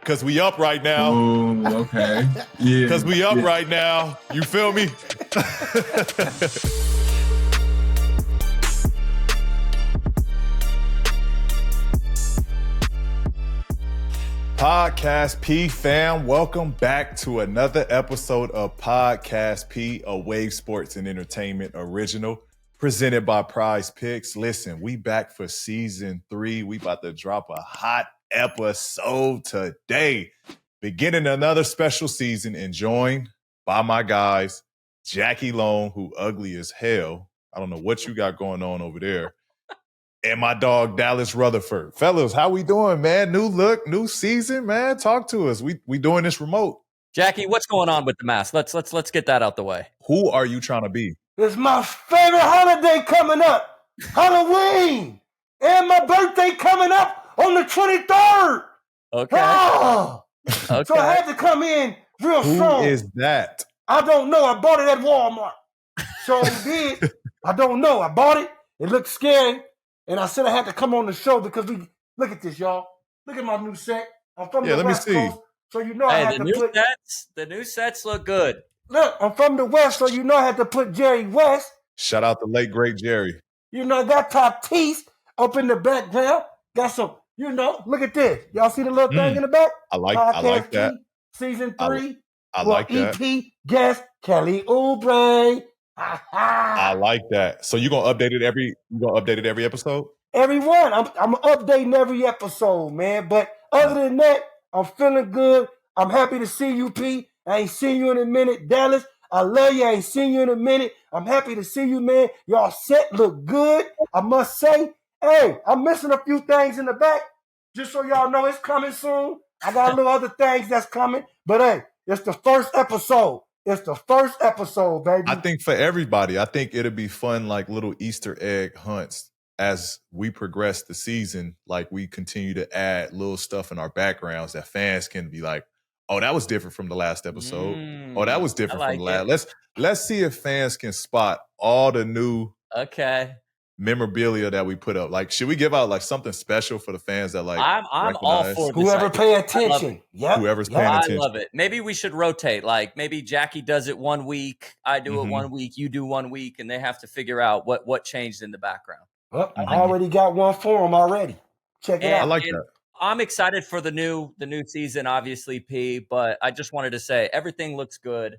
Because we up right now. Oh, okay. Yeah. Because we up right now. You feel me? Podcast P fam, welcome back to another episode of Podcast P, a Wave Sports and Entertainment original presented by Prize Picks. Listen, we back for season 3. We about to drop a hot episode today, beginning another special season and joined by my guys, Jackie Long, who ugly as hell. I don't know what you got going on over there. And my dog, Dallas Rutherford. Fellas, how we doing, man? New look, new season, man. Talk to us. We doing this remote. Jackie, what's going on with the mask? Let's get that out the way. Who are you trying to be? It's my favorite holiday coming up, Halloween. And my birthday coming up on the 23rd. Okay. Oh. Okay. So I had to come in real strong. Who is that? I don't know. I bought it at Walmart. So I did. I don't know. I bought it. It looked scary. And I said I had to come on the show because look at this, y'all. Look at my new set. I'm from the West Coast, so you know I had to put... The new sets look good. Look, I'm from the West, so you know I had to put Jerry West. Shout out the late, great Jerry. You know, got Tatis up in the background. Got some, look at this. Y'all see the little thing in the back? I like that. Season 3. I like that. EP guest Kelly Oubre. I like that. So you gonna update it every episode? Every one. I'm updating every episode, man. But other than that, I'm feeling good. I'm happy to see you, P. I ain't seen you in a minute. Dallas, I love you. I ain't seen you in a minute. I'm happy to see you, man. Y'all set look good. I must say, hey, I'm missing a few things in the back. Just so y'all know it's coming soon. I got a little other things that's coming. But hey, it's the first episode. It's the first episode, baby. I think for everybody, I think it'll be fun, like little Easter egg hunts as we progress the season. Like we continue to add little stuff in our backgrounds that fans can be like, oh, that was different from the last episode. Oh, that was different from the last. Let's see if fans can spot all the new memorabilia that we put up. Like, should we give out like something special for the fans that like? I'm all for this. Whoever pay attention. Yep. Whoever's paying attention. I love it. Maybe we should rotate. Like maybe Jackie does it one week, I do it 1 week, you do 1 week, and they have to figure out what changed in the background. Well, I already got one for them already. Check it out. I like that. I'm excited for the new season, obviously, P, but I just wanted to say everything looks good.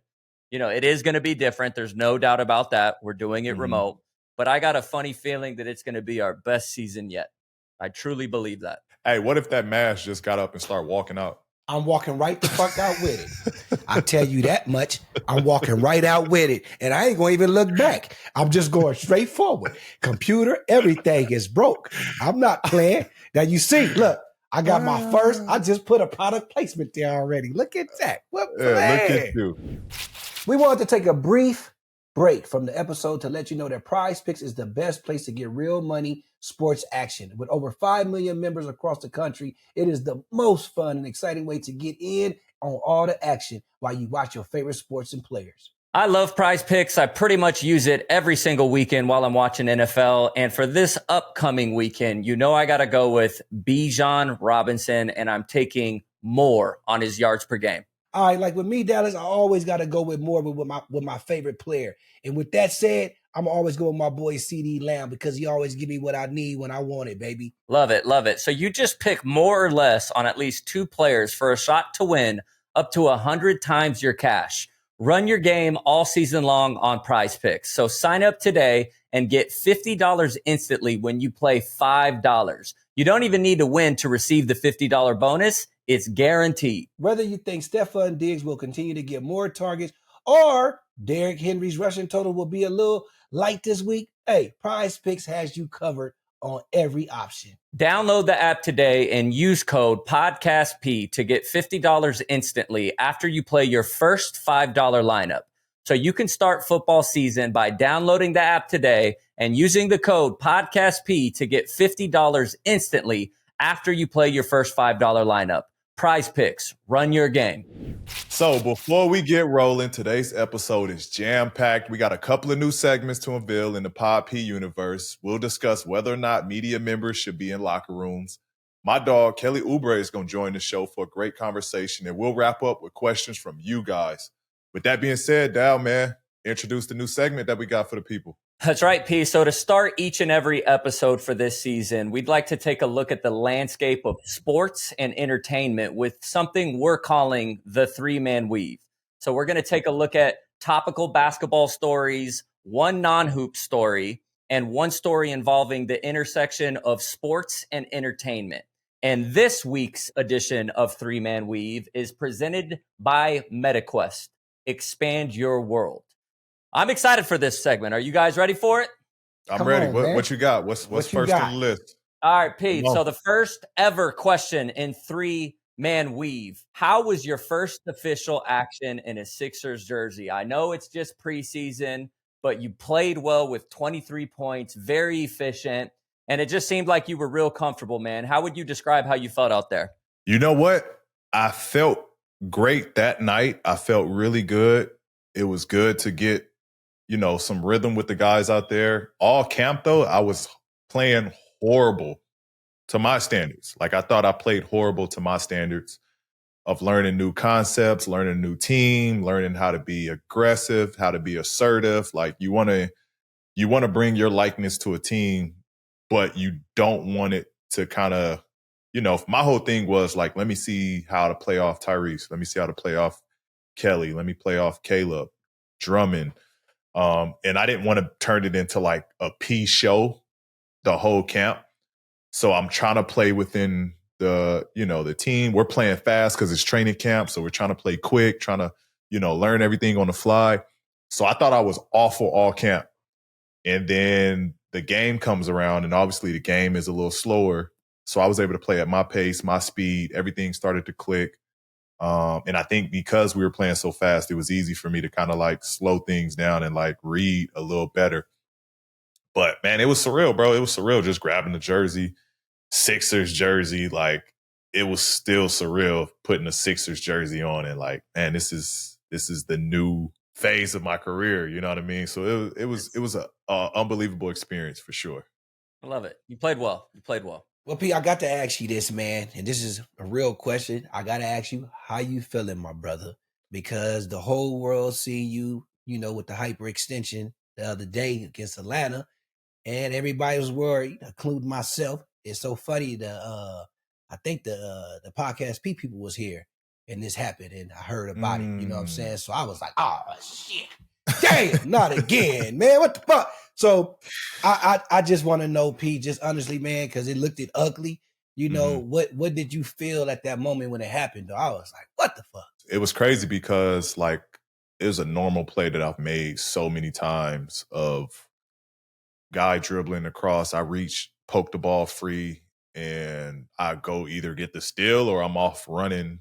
You know, it is going to be different. There's no doubt about that. We're doing it remote. But I got a funny feeling that it's going to be our best season yet. I truly believe that. Hey, what if that mask just got up and started walking out? I'm walking right the fuck out with it. I tell you that much. I'm walking right out with it. And I ain't going to even look back. I'm just going straight forward. Computer, everything is broke. I'm not playing. Now you see, look, I got my first. I just put a product placement there already. Look at that. What look at you. We wanted to take a brief break from the episode to let you know that Prize Picks is the best place to get real money sports action. With over 5 million members across the country, it is the most fun and exciting way to get in on all the action while you watch your favorite sports and players. I love Prize Picks. I pretty much use it every single weekend while I'm watching NFL. And for this upcoming weekend, I got to go with Bijan Robinson, and I'm taking more on his yards per game. All right, like with me, Dallas, I always got to go with more with my favorite player. And with that said, I'm always going with my boy CeeDee Lamb because he always give me what I need when I want it, baby. Love it, love it. So you just pick more or less on at least 2 players for a shot to win up to 100 times your cash. Run your game all season long on Prize Picks. So sign up today and get $50 instantly when you play $5. You don't even need to win to receive the $50 bonus. It's guaranteed. Whether you think Stephon Diggs will continue to get more targets or Derrick Henry's rushing total will be a little light this week, hey, Prize Picks has you covered on every option. Download the app today and use code PODCASTP to get $50 instantly after you play your first $5 lineup. So you can start football season by downloading the app today and using the code PODCASTP to get $50 instantly after you play your first $5 lineup. Prize Picks, run your game. So before we get rolling, today's episode is jam-packed. We got a couple of new segments to unveil in the Pod P universe. We'll discuss whether or not media members should be in locker rooms, My dog, Kelly Oubre, is going to join the show for a great conversation, and we'll wrap up with questions from you guys. With that being said, Dal, man, introduce the new segment that we got for the people. That's right, P. So to start each and every episode for this season, we'd like to take a look at the landscape of sports and entertainment with something we're calling the three-man weave. So we're going to take a look at topical basketball stories, one non-hoop story, and one story involving the intersection of sports and entertainment. And this week's edition of Three-Man Weave is presented by MetaQuest. Expand your world. I'm excited for this segment. Are you guys ready for it? I'm ready. What you got? What's first on the list? All right, Pete. So the first ever question in Three-Man Weave. How was your first official action in a Sixers jersey? I know it's just preseason, but you played well with 23 points, very efficient, and it just seemed like you were real comfortable, man. How would you describe how you felt out there? You know what? I felt great that night. I felt really good. It was good to get some rhythm with the guys out there. All camp, though, I was playing horrible to my standards. Like, I thought I played horrible to my standards of learning new concepts, learning a new team, learning how to be aggressive, how to be assertive. Like, you want to bring your likeness to a team, but you don't want it to kind of, my whole thing was like, let me see how to play off Tyrese. Let me see how to play off Kelly. Let me play off Caleb, Drummond. And I didn't want to turn it into like a P show the whole camp. So I'm trying to play within the team. We're playing fast because it's training camp. So we're trying to play quick, trying to, learn everything on the fly. So I thought I was awful all camp. And then the game comes around, and obviously the game is a little slower. So I was able to play at my pace, my speed. Everything started to click. And I think because we were playing so fast, it was easy for me to kind of like slow things down and like read a little better. But man, it was surreal, bro. It was surreal just grabbing the jersey, Sixers jersey. Like, it was still surreal putting a Sixers jersey on, and like, man, this is the new phase of my career. You know what I mean? So it was a unbelievable experience for sure. I love it. You played well. Well, P, I got to ask you this, man, and this is a real question. I got to ask you, how you feeling, my brother? Because the whole world seen you, with the hyperextension the other day against Atlanta, and everybody was worried, including myself. It's so funny that I think the podcast people was here, and this happened, and I heard about it. You know what I'm saying? So I was like, oh shit, damn, not again, man. What the fuck? So I just want to know, P, just honestly, man, because it looked ugly. What did you feel at that moment when it happened? Though I was like, what the fuck? It was crazy because like it was a normal play that I've made so many times of guy dribbling across. I reach, poke the ball free, and I go either get the steal or I'm off running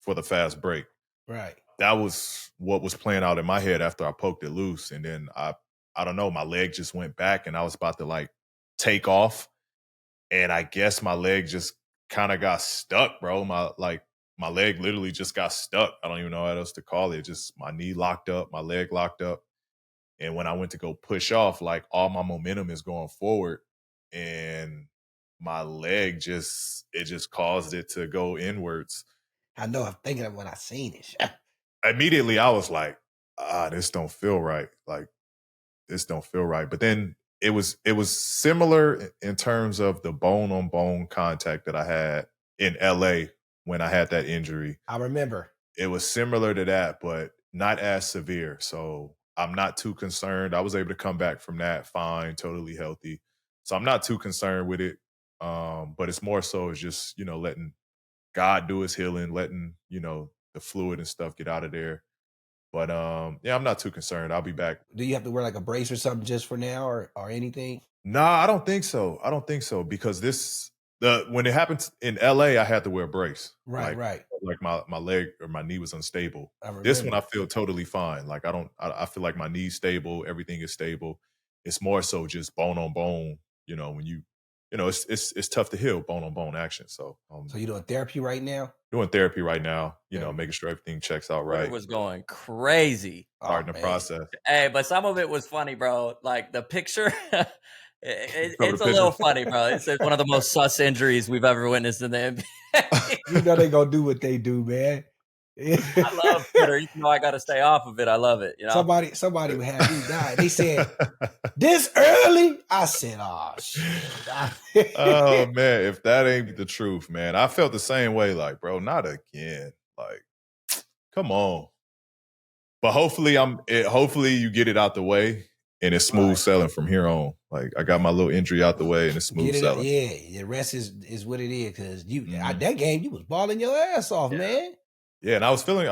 for the fast break. Right. That was what was playing out in my head after I poked it loose. And then I don't know, my leg just went back and I was about to like take off. And I guess my leg just kind of got stuck, bro. My leg literally just got stuck. I don't even know what else to call it. Just my knee locked up, my leg locked up. And when I went to go push off, like all my momentum is going forward, and my leg just caused it to go inwards. I know. I'm thinking of when I seen it. Immediately, I was like, this don't feel right. Like, this don't feel right. But then it was similar in terms of the bone on bone contact that I had in LA when I had that injury. I remember. It was similar to that, but not as severe. So I'm not too concerned. I was able to come back from that fine, totally healthy. So I'm not too concerned with it. But it's more so it's just, letting God do his healing, letting, the fluid and stuff get out of there. But yeah, I'm not too concerned. I'll be back. Do you have to wear like a brace or something just for now or anything? Nah, I don't think so. Because when it happened in LA, I had to wear a brace. Right. Like my leg or my knee was unstable. This one I feel totally fine. Like I feel like my knee's stable, everything is stable. It's more so just bone on bone, when you it's tough to heal bone on bone action. So you're doing therapy right now? Doing therapy right now, making sure everything checks out right. It was going crazy. Starting the process. Hey, but some of it was funny, bro. Like the picture It's a little funny, bro. It's one of the most sus injuries we've ever witnessed in the NBA. You know they gonna do what they do, man. I love Twitter, even though I got to stay off of it. I love it. You know, somebody would have me die. They said this early. I said, "Oh shit." Oh man, if that ain't the truth, man. I felt the same way. Like, bro, not again. Like, come on. But hopefully you get it out the way and it's smooth sailing from here on. Like, I got my little injury out the way and it's smooth sailing. Yeah, the rest is what it is because that game you was balling your ass off, man. Yeah, and I was feeling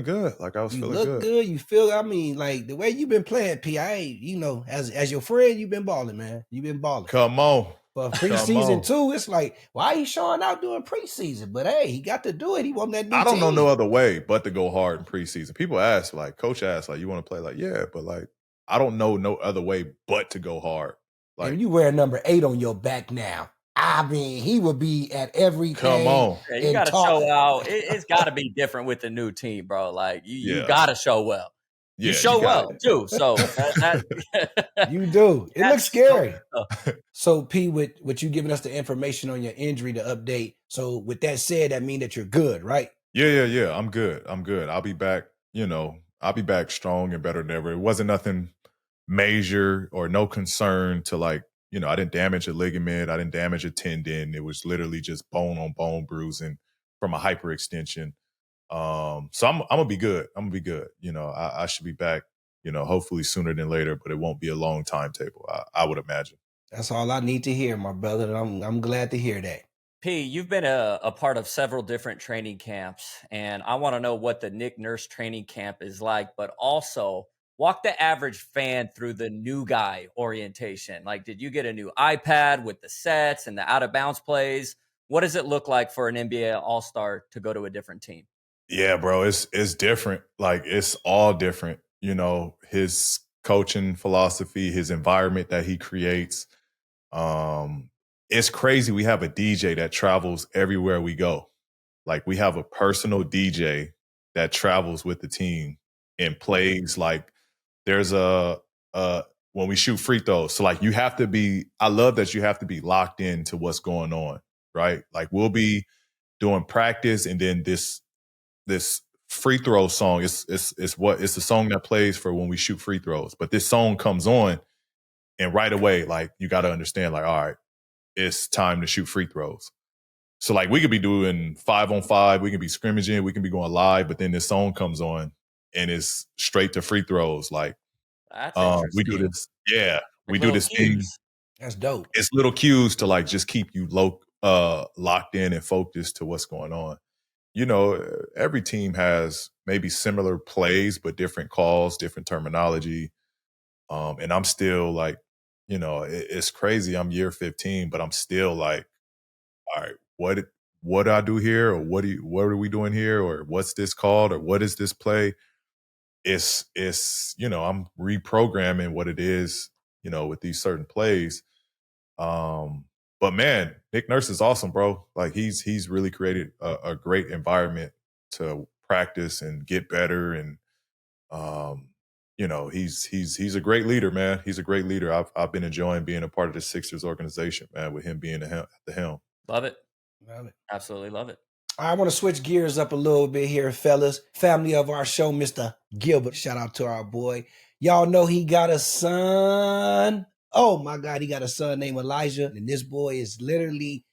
good. Like I was you feeling look good. You feel. I mean, like the way you've been playing, P. I ain't, as your friend, you've been balling, man. You've been balling. Come on. But preseason too, it's like, why he showing out doing preseason? But hey, he got to do it. He won that new I don't team. know no other way but to go hard in preseason. People ask, like, coach asks, like, you want to play? Like, yeah, but like, I don't know no other way but to go hard. Like, and you wear number 8 on your back now. I mean, he would be at everything. Come on. Yeah, you got to show out. It's got to be different with the new team, bro. Like, you got to show well. Yeah, you show well, too. So, you do. It looks scary. So, P, with you giving us the information on your injury to update. So, with that said, that means that you're good, right? Yeah. I'm good. I'll be back, I'll be back strong and better than ever. It wasn't nothing major or no concern to like, I didn't damage a ligament. I didn't damage a tendon. It was literally just bone on bone bruising from a hyperextension. So I'm gonna be good. I should be back, hopefully sooner than later, but it won't be a long timetable, I would imagine. That's all I need to hear, my brother. I'm glad to hear that. P, you've been a part of several different training camps, and I want to know what the Nick Nurse training camp is like, but also walk the average fan through the new guy orientation. Like, did you get a new iPad with the sets and the out of bounds plays? What does it look like for an NBA All-Star to go to a different team? Yeah, bro, it's different. Like, it's all different. His coaching philosophy, his environment that he creates. It's crazy. We have a DJ that travels everywhere we go. Like, we have a personal DJ that travels with the team and plays. Like, there's when we shoot free throws. So like, I love that you have to be locked into what's going on, right? Like, we'll be doing practice and then this free throw song it's the song that plays for when we shoot free throws. But this song comes on and right away, like, you got to understand, like, all right, it's time to shoot free throws. So like, we could be doing 5-on-5, we can be scrimmaging, we can be going live, but then this song comes on and it's straight to free throws. Like, we do this. Yeah. We do this thing. That's dope. It's little cues to like just keep you locked in and focused to what's going on. Every team has maybe similar plays, but different calls, different terminology. And I'm still like, it's crazy. I'm year 15, but I'm still like, all right, what do I do here? Or what are we doing here? Or what's this called? Or what is this play? It's I'm reprogramming what it is, with these certain plays. But man, Nick Nurse is awesome, bro. Like, he's really created a great environment to practice and get better. And he's a great leader, man. He's a great leader. I've been enjoying being a part of the Sixers organization, man, with him being at the helm. Love it. Absolutely love it. I want to switch gears up a little bit here, fellas. Family of our show, Mr. Gilbert. Shout out to our boy. Y'all know he got a son. Oh, my God. He got a son named Elijah. And this boy is literally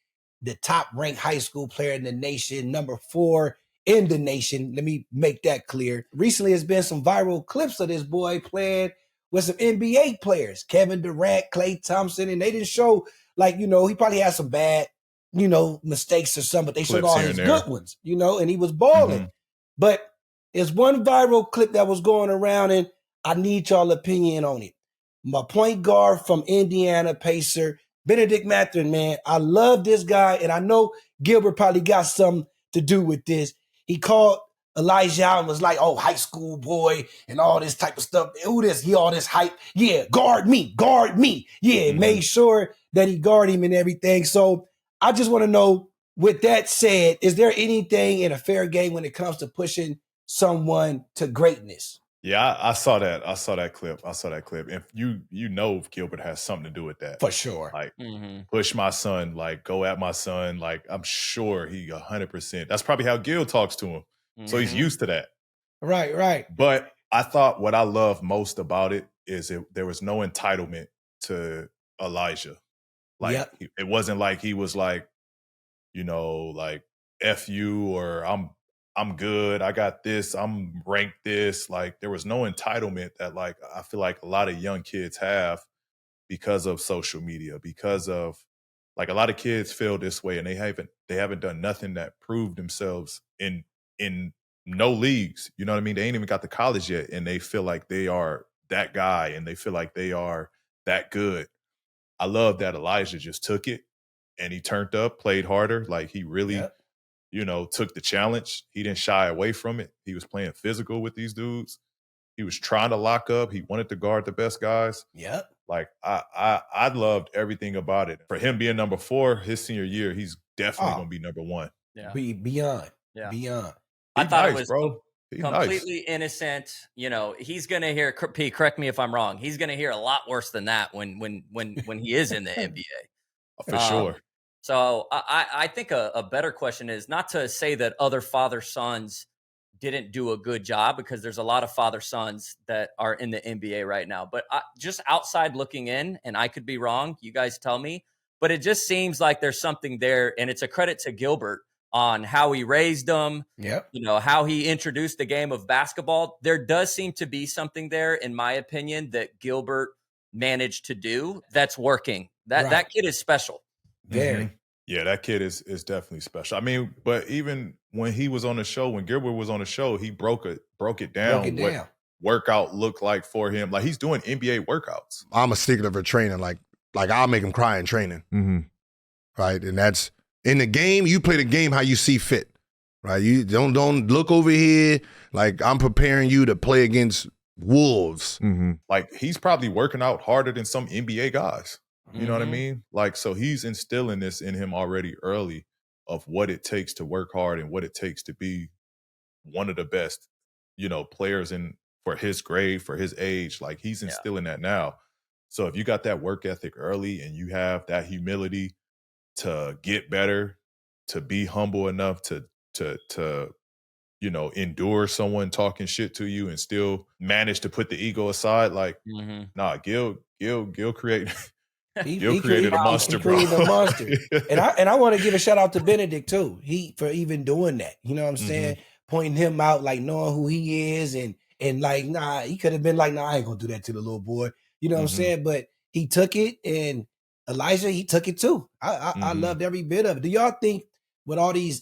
the top-ranked high school player in the nation, number 4 in the nation. Let me make that clear. Recently, there's been some viral clips of this boy playing with some NBA players, Kevin Durant, Klay Thompson, and they didn't show, like, he probably had some bad mistakes or something, but they showed all his good ones, and he was balling. Mm-hmm. But there's one viral clip that was going around, and I need y'all opinion on it. My point guard from Indiana, Pacer, Benedict Mathurin, man. I love this guy, and I know Gilbert probably got something to do with this. He called Elijah out and was like, oh, high school boy, and all this type of stuff. Who this? He all this hype. Yeah, guard me. Yeah, made sure that he guard him and everything. So I just want to know, with that said, is there anything in a fair game when it comes to pushing someone to greatness? Yeah, I saw that. I saw that clip. And you know Gilbert has something to do with that. For sure. Like Mm-hmm. push my son, like go at my son. Like I'm sure he 100%. That's probably how Gil talks to him. So he's Mhm. used to that. Right. But I thought what I love most about it is there was no entitlement to Elijah. Like Yep. it wasn't like he was like, like F you or I'm good. I got this. I'm ranked this. Like there was no entitlement that like I feel like a lot of young kids have because of social media, because of like a lot of kids feel this way and they haven't done nothing that proved themselves in no leagues. You know what I mean? They ain't even got to college yet and they feel like they are that guy and they feel like they are that good. I love that Elijah just took it and he turned up, played harder. Like he really, Yep. took the challenge. He didn't shy away from it. He was playing physical with these dudes. He was trying to lock up. He wanted to guard the best guys. Yep. Like I loved everything about it. For him being number 4 his senior year, he's definitely gonna be number 1. Yeah. Beyond. Yeah. Beyond. I He thought it nice, was bro. He nice. completely innocent. He's gonna hear P. Correct me if I'm wrong. He's gonna hear a lot worse than that when he is in the NBA. For sure. So I think a better question is not to say that other father sons didn't do a good job, because there's a lot of father sons that are in the NBA right now. But just outside looking in, and I could be wrong, you guys tell me, but it just seems like there's something there, and it's a credit to Gilbert on how he raised them. Yep. How he introduced the game of basketball. There does seem to be something there, in my opinion, that Gilbert managed to do that's working. That kid is special. Very. Yeah, that kid is definitely special. I mean, but even when he was on the show, when Gilbert was on the show, he broke it down. What workout looked like for him. Like he's doing NBA workouts. I'm a stickler for training. Like I'll make him cry in training. Mm-hmm. Right, and that's in the game. You play the game how you see fit. Right, you don't look over here. Like I'm preparing you to play against wolves. Mm-hmm. Like he's probably working out harder than some NBA guys. You know what I mean? Like, so he's instilling this in him already early of what it takes to work hard and what it takes to be one of the best, players for his grade, for his age. Like he's instilling that now. So if you got that work ethic early and you have that humility to get better, to be humble enough to endure someone talking shit to you and still manage to put the ego aside, like, nah, Gil created He created a monster, bro. Created a monster. And I want to give a shout out to Benedict too. For even doing that. You know what I'm saying? Pointing him out, like knowing who he is, and like, nah, he could have been like, nah, I ain't gonna do that to the little boy. You know what I'm saying? But he took it, and Elijah, he took it too. I loved every bit of it. Do y'all think with all these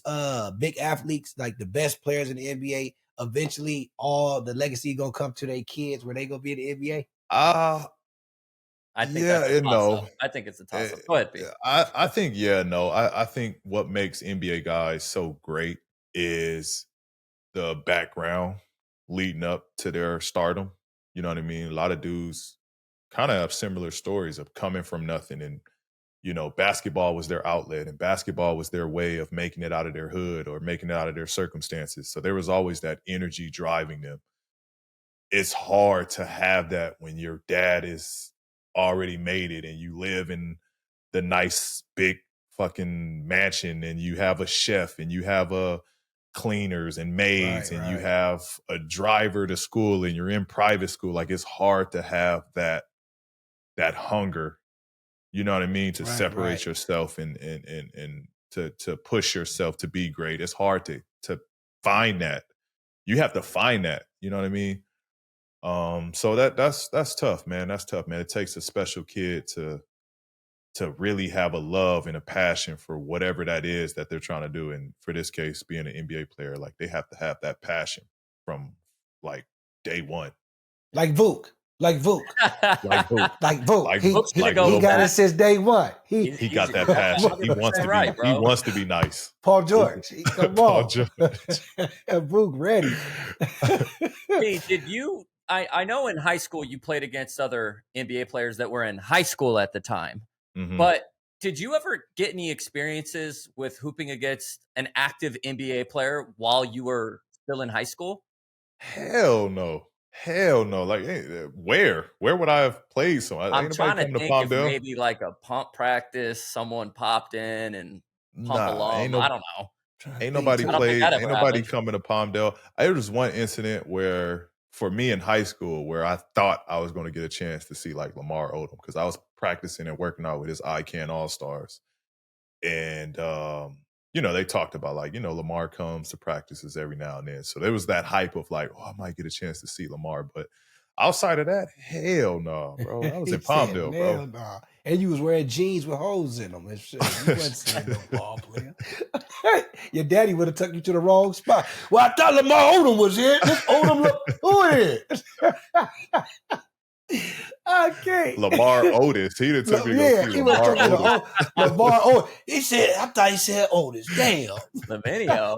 big athletes, like the best players in the NBA, eventually all the legacy gonna come to their kids where they gonna be in the NBA? I think I think it's a toss-up. Go ahead, Pete. I think, no. I think what makes NBA guys so great is the background leading up to their stardom. You know what I mean? A lot of dudes kind of have similar stories of coming from nothing, and basketball was their outlet, and basketball was their way of making it out of their hood or making it out of their circumstances. So there was always that energy driving them. It's hard to have that when your dad is already made it and you live in the nice big fucking mansion and you have a chef and you have a cleaners and maids and you have a driver to school and you're in private school. Like it's hard to have that hunger, you know what I mean, to separate yourself and to push yourself to be great. It's hard to find that. You have to find that, you know what I mean? So that's tough, man. That's tough, man. It takes a special kid to really have a love and a passion for whatever that is that they're trying to do. And for this case, being an NBA player, like they have to have that passion from like day one. Like Vuk. Like Vuk. He got it since day one. He got that passion. He wants to be. He wants to be nice. Paul George, come Paul on. George. Vuk ready. Hey, did you? I know in high school you played against other NBA players that were in high school at the time, but did you ever get any experiences with hooping against an active NBA player while you were still in high school? Hell no. Hell no. Like, where would I have played? So I'm ain't trying nobody to coming to think if Palmdale. maybe like a pump practice, someone popped in and pump Nah, alum. I don't know. ain't nobody I don't think played. that Ain't ever nobody happened. coming to Palmdale. There was one incident where, for me in high school, where I thought I was going to get a chance to see like Lamar Odom because I was practicing and working out with his ICANN All Stars, and they talked about like Lamar comes to practices every now and then, so there was that hype of like, oh, I might get a chance to see Lamar, but outside of that, hell no, bro. I was He in said, Palmdale, "Hell bro. nah." And you was wearing jeans with holes in them and shit. You wasn't seeing no ball player. Your daddy would have took you to the wrong spot. Well, I thought Lamar Odom was here. This Odom look who is? Okay. Lamar Otis. He didn't take me to go see He would Lamar have took you Otis. to Lamar Odom. I thought he said Otis. Damn. Lavinio.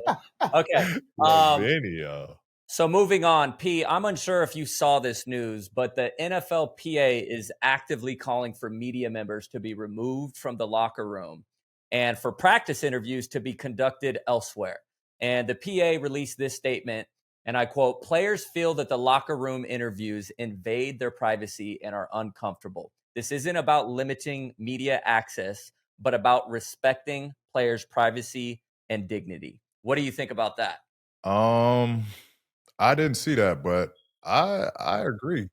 Okay. Lavinia. So moving on, P, I'm unsure if you saw this news, but the NFLPA is actively calling for media members to be removed from the locker room and for practice interviews to be conducted elsewhere. And the PA released this statement, and I quote, "Players feel that the locker room interviews invade their privacy and are uncomfortable. This isn't about limiting media access, but about respecting players' privacy and dignity." What do you think about that? I didn't see that, but I agree.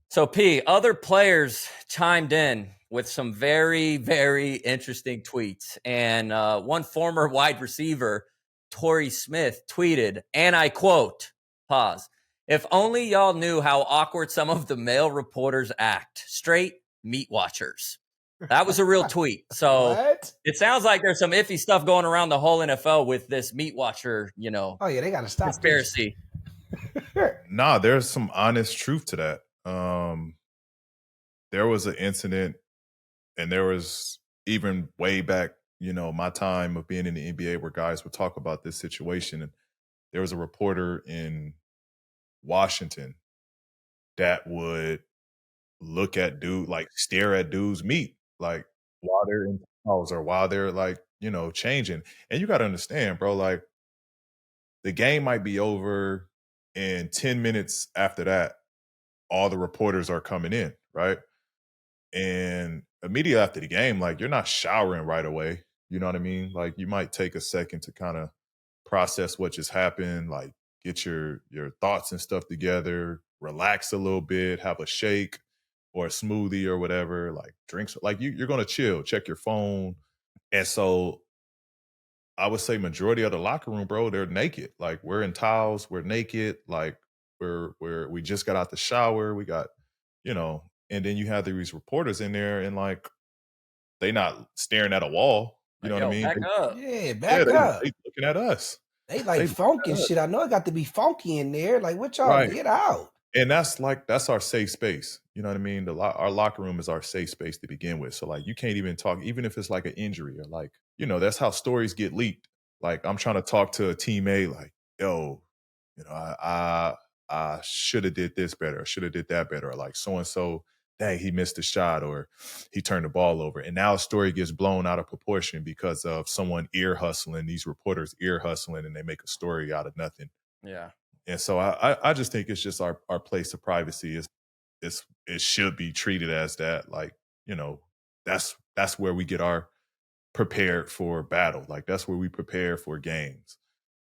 So, P, other players chimed in with some very, very interesting tweets. And one former wide receiver, Torrey Smith, tweeted, and I quote, pause, "If only y'all knew how awkward some of the male reporters act. Straight meat watchers." That was a real tweet. So What? it sounds like there's some iffy stuff going around the whole NFL with this meat watcher, Oh yeah, they gotta stop this. conspiracy. Nah, there's some honest truth to that. There was an incident, and there was even way back, my time of being in the NBA where guys would talk about this situation. And there was a reporter in Washington that would look at stare at dudes' meat, like while they're in house or while they're like, changing. And you got to understand, bro, like the game might be over, and 10 minutes after that, all the reporters are coming in, right? And immediately after the game, like you're not showering right away. You know what I mean? Like you might take a second to kind of process what just happened, like get your thoughts and stuff together, relax a little bit, have a shake or a smoothie or whatever, like drinks. Like you're gonna chill, check your phone. And so I would say majority of the locker room, bro, they're naked. Like we're in towels, we're naked, like we just got out the shower, we got, and then you have these reporters in there and like they not staring at a wall. You know what I mean? Back up. Yeah, back up. They looking at us. They like funk and shit. I know it got to be funky in there. Like, what y'all Right. get out? And that's our safe space. You know what I mean? Our locker room is our safe space to begin with. So like you can't even talk, even if it's like an injury or like, that's how stories get leaked. Like I'm trying to talk to a teammate like, yo, I should have did this better, or should have did that better, or like so-and-so, dang, he missed a shot or he turned the ball over. And now a story gets blown out of proportion because of someone ear hustling, these reporters ear hustling, and they make a story out of nothing. Yeah. And so I just think it's just our place of privacy it should be treated as that. Like, that's where we get our prepared for battle. Like that's where we prepare for games.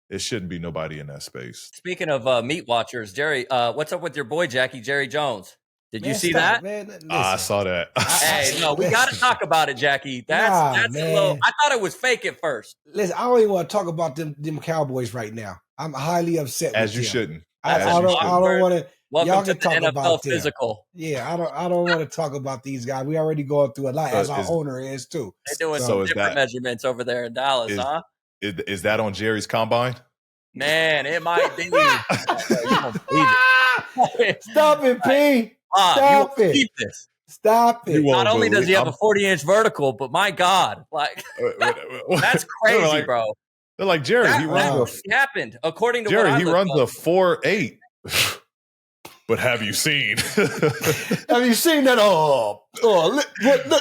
It shouldn't be nobody in that space. Speaking of meat watchers, Jerry, what's up with your boy Jackie, Jerry Jones? Did you see that? Man, listen. I saw that. Hey, no, we got to talk about it, Jackie. That's a little. I thought it was fake at first. Listen, I don't even want to talk about them Cowboys right now. I'm highly upset. As with you them. shouldn't. I don't want to. Welcome y'all to can the talk NFL about them. physical. Yeah, I don't want to talk about these guys. We already going through a lot, as our owner is too. They're doing some different measurements over there in Dallas, huh? Is that on Jerry's combine? Man, it might be. You don't believe it. Stop it, P. Stop it. This. Stop it. Not only does he have a 40-inch vertical, but my God, like that's crazy, like, bro. They're like, Jerry, that happened according to Jerry. What I he runs a 4.8. But have you seen? Have you seen that?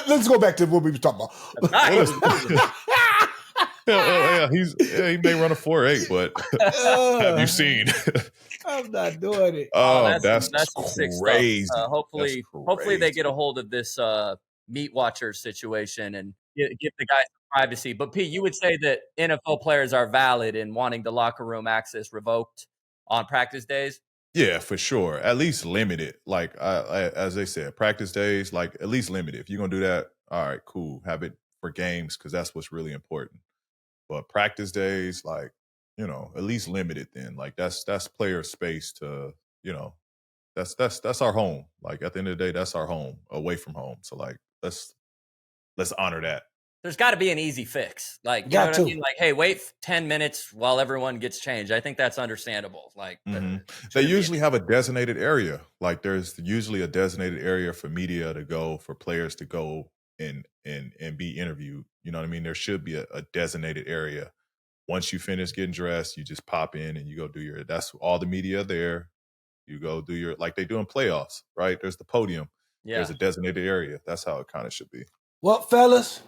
Let's go back to what we were talking about. He may run a 4.8, but have you seen? I'm not doing it. Oh, that's that's some sick stuff. crazy. That's Hopefully they crazy. get a hold of this meat watcher situation and give the guys some privacy. But Pete, you would say that NFL players are valid in wanting the locker room access revoked on practice days? Yeah, for sure. At least limited. Like as they said, practice days, like at least limited. If you're gonna do that, all right, cool. Have it for games because that's what's really important. But practice days, like, at least limited then. Like that's player space to, that's our home. Like at the end of the day, that's our home, away from home. So like let's honor that. There's got to be an easy fix. Like, you know Got what to. I mean? Like, hey, wait 10 minutes while everyone gets changed. I think that's understandable. Like, They usually have a designated area. Like there's usually a designated area for media to go, for players to go and be interviewed. You know what I mean? There should be a designated area. Once you finish getting dressed, you just pop in and you go do that's all the media there. You go do like they do in playoffs, right? There's the podium. yeah. There's a designated area. That's how it kind of should be. Well, fellas,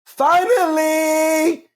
finally,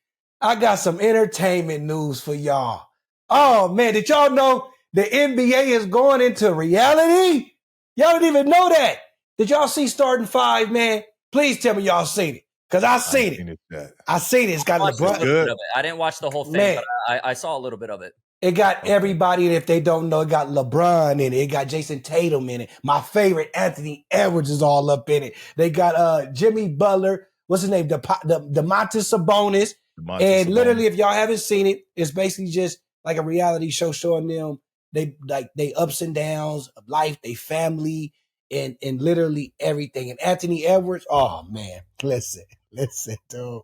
I got some entertainment news for y'all. Oh, man, did y'all know the NBA is going into reality? Y'all didn't even know that. Did y'all see Starting Five, man? Please tell me y'all seen it, because I seen it. I seen it. It's got LeBron. I didn't watch the whole thing, Man. but I saw a little bit of it. It got everybody, and if they don't know, it got LeBron in it. It got Jason Tatum in it. My favorite, Anthony Edwards, is all up in it. They got Jimmy Butler. What's his name? Domantas Sabonis. And literally, if y'all haven't seen it, it's basically just like a reality show showing them they ups and downs of life, they family, and literally everything. And Anthony Edwards, oh man, listen, dude.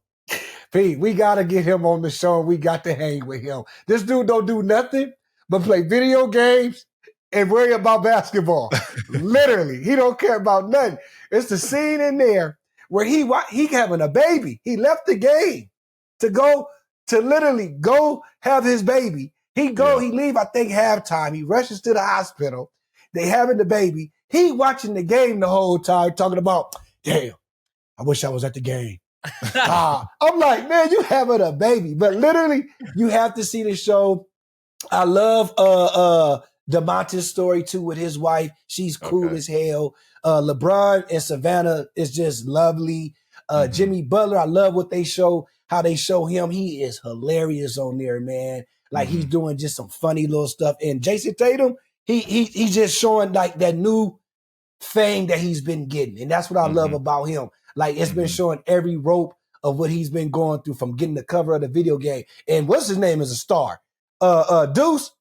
Pete, we got to get him on the show. We got to hang with him. This dude don't do nothing but play video games and worry about basketball. Literally, he don't care about nothing. It's the scene in there where he having a baby. He left the game to literally go have his baby. He leave, I think, halftime. He rushes to the hospital. They having the baby. He watching the game the whole time, talking about, damn, I wish I was at the game. I'm like, man, you having a baby. But literally, you have to see the show. I love Domantas' story too with his wife. She's cool as hell. LeBron and Savannah is just lovely. Jimmy Butler, I love how they show him. He is hilarious on there, man. Like he's doing just some funny little stuff. And Jason Tatum, he's just showing like that new thing that he's been getting. And that's what I love about him. Like it's been showing every rope of what he's been going through, from getting the cover of the video game. And what's his name is a star. Deuce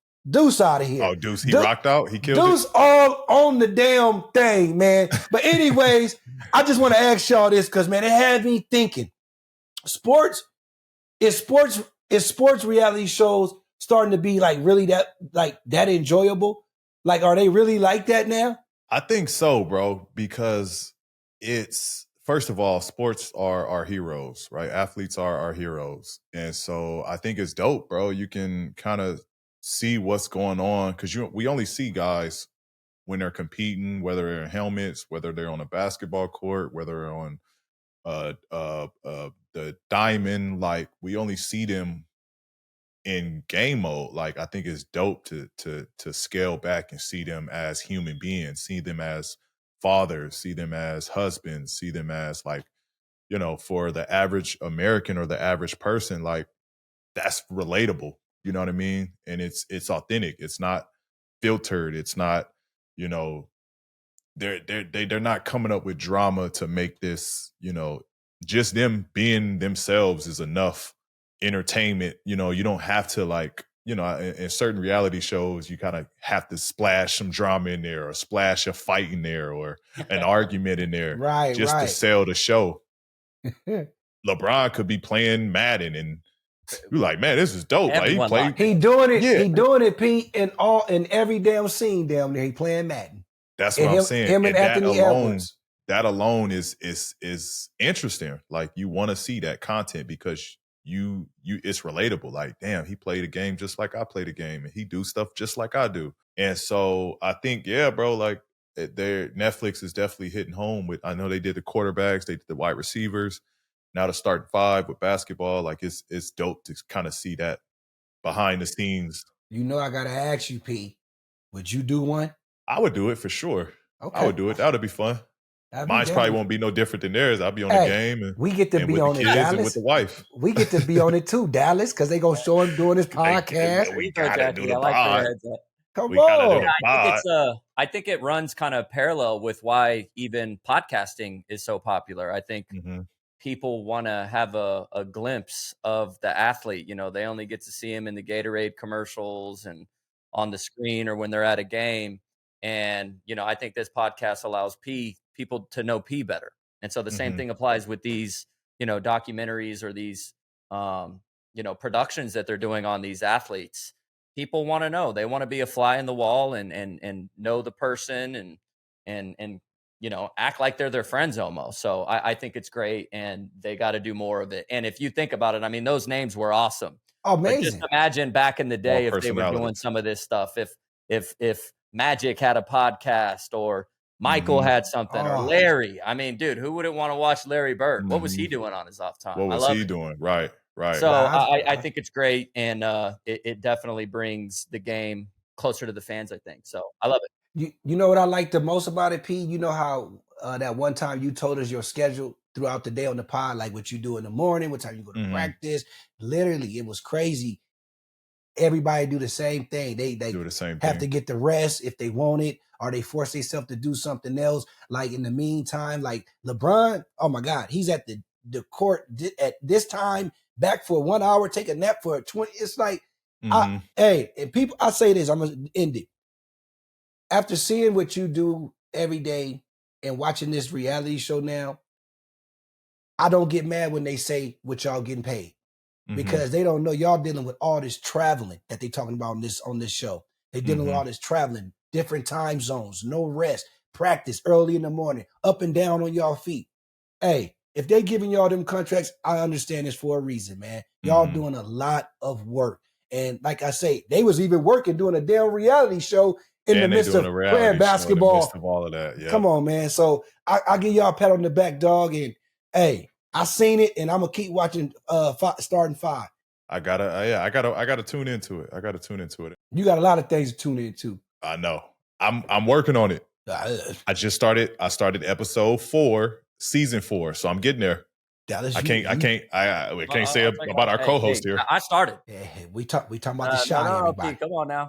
out of here. Oh, Deuce, he rocked out. He killed Deuce it. all on the damn thing, man. But anyways, I just want to ask y'all this because, man, it had me thinking. Sports reality shows starting to be like really that enjoyable? Like, are they really like that now? I think so, bro, because it's, first of all, sports are our heroes, right? Athletes are our heroes. And so I think it's dope, bro. You can kind of see what's going on because we only see guys when they're competing, whether they're in helmets, whether they're on a basketball court, whether they're on the diamond. Like, we only see them in game mode. Like, I think it's dope to scale back and see them as human beings, see them as fathers, see them as husbands, see them as, like, for the average American or the average person, like, that's relatable. You know what I mean? And it's authentic. It's not filtered. It's not, they're not coming up with drama to make this, just them being themselves is enough entertainment. You don't have to, like, in certain reality shows, you kind of have to splash some drama in there, or splash a fight in there, or an argument in there, right? To sell the show. LeBron could be playing Madden, and you're like, man, this is dope. Like, he doing it. Yeah. He doing it, Pete, in every damn scene down there. He playing Madden. That's what I'm saying. Him and Anthony Edwards. That alone is interesting. Like, you want to see that content because you it's relatable. Like, damn, he played a game just like I played a game, and he do stuff just like I do. And so I think, yeah, bro, like, Netflix is definitely hitting home with. I know they did the quarterbacks, they did the wide receivers, now the starting five with basketball. Like, it's dope to kind of see that behind the scenes. I gotta ask you, P. Would you do one? I would do it for sure. Okay. I would do it. That would be fun. Mine's probably won't be no different than theirs. I'll be on the game and we get to and be with on the it, kids Dallas. and with the wife. We get to be on it too, Dallas, because they gonna show him doing his podcast. We gotta do the I like where your pod. head's at. Come We gotta do on. the pod. I think it runs kind of parallel with why even podcasting is so popular. I think people want to have a glimpse of the athlete. You know, they only get to see him in the Gatorade commercials and on the screen or when they're at a game. And, you know, I think this podcast allows people to know P better. And so the same thing applies with these, you know, documentaries or these, you know, productions that they're doing on these athletes. People want to know. They want to be a fly in the wall and know the person and you know, act like they're their friends almost. So I think it's great, and they got to do more of it. And if you think about it, I mean, those names were awesome. Amazing. Like, just imagine back in the day More if they were doing personalities. some of this stuff. If Magic had a podcast or Michael had something or Larry. I mean, dude, who wouldn't want to watch Larry Bird? What was he doing on his off time? What was he doing? Right. So I think it's great, and it definitely brings the game closer to the fans, I think. So I love it. You know what I like the most about it, P? You know how that one time you told us your schedule throughout the day on the pod, like what you do in the morning, what time you go to practice. Literally, it was crazy. Everybody do the same thing. They do the same have thing. to get the rest if they want it, or they force themselves to do something else. Like in the meantime, like LeBron, oh my God, he's at the court at this time, back for 1 hour, take a nap for 20. It's like, hey, and people, I say this, I'm gonna end it. After seeing what you do every day and watching this reality show now, I don't get mad when they say what y'all getting paid. Because they don't know y'all dealing with all this traveling that they talking about on this show. They dealing with all this traveling, different time zones, no rest, practice early in the morning, up and down on y'all feet. Hey, if they giving y'all them contracts, I understand this for a reason, man. Y'all doing a lot of work. And like I say, they was even working doing a damn reality show in the midst of playing basketball. In the midst of all of that. Yeah. Come on, man. So I give y'all a pat on the back, dog. And hey, I seen it, and I'm gonna keep watching. Starting 5. I gotta tune into it. You got a lot of things to tune into. I know. I'm working on it. I started episode 4, season 4, so I'm getting there. Dallas, I can't say about our co-host here. I started. Yeah, we talking about the shot. No, come on now.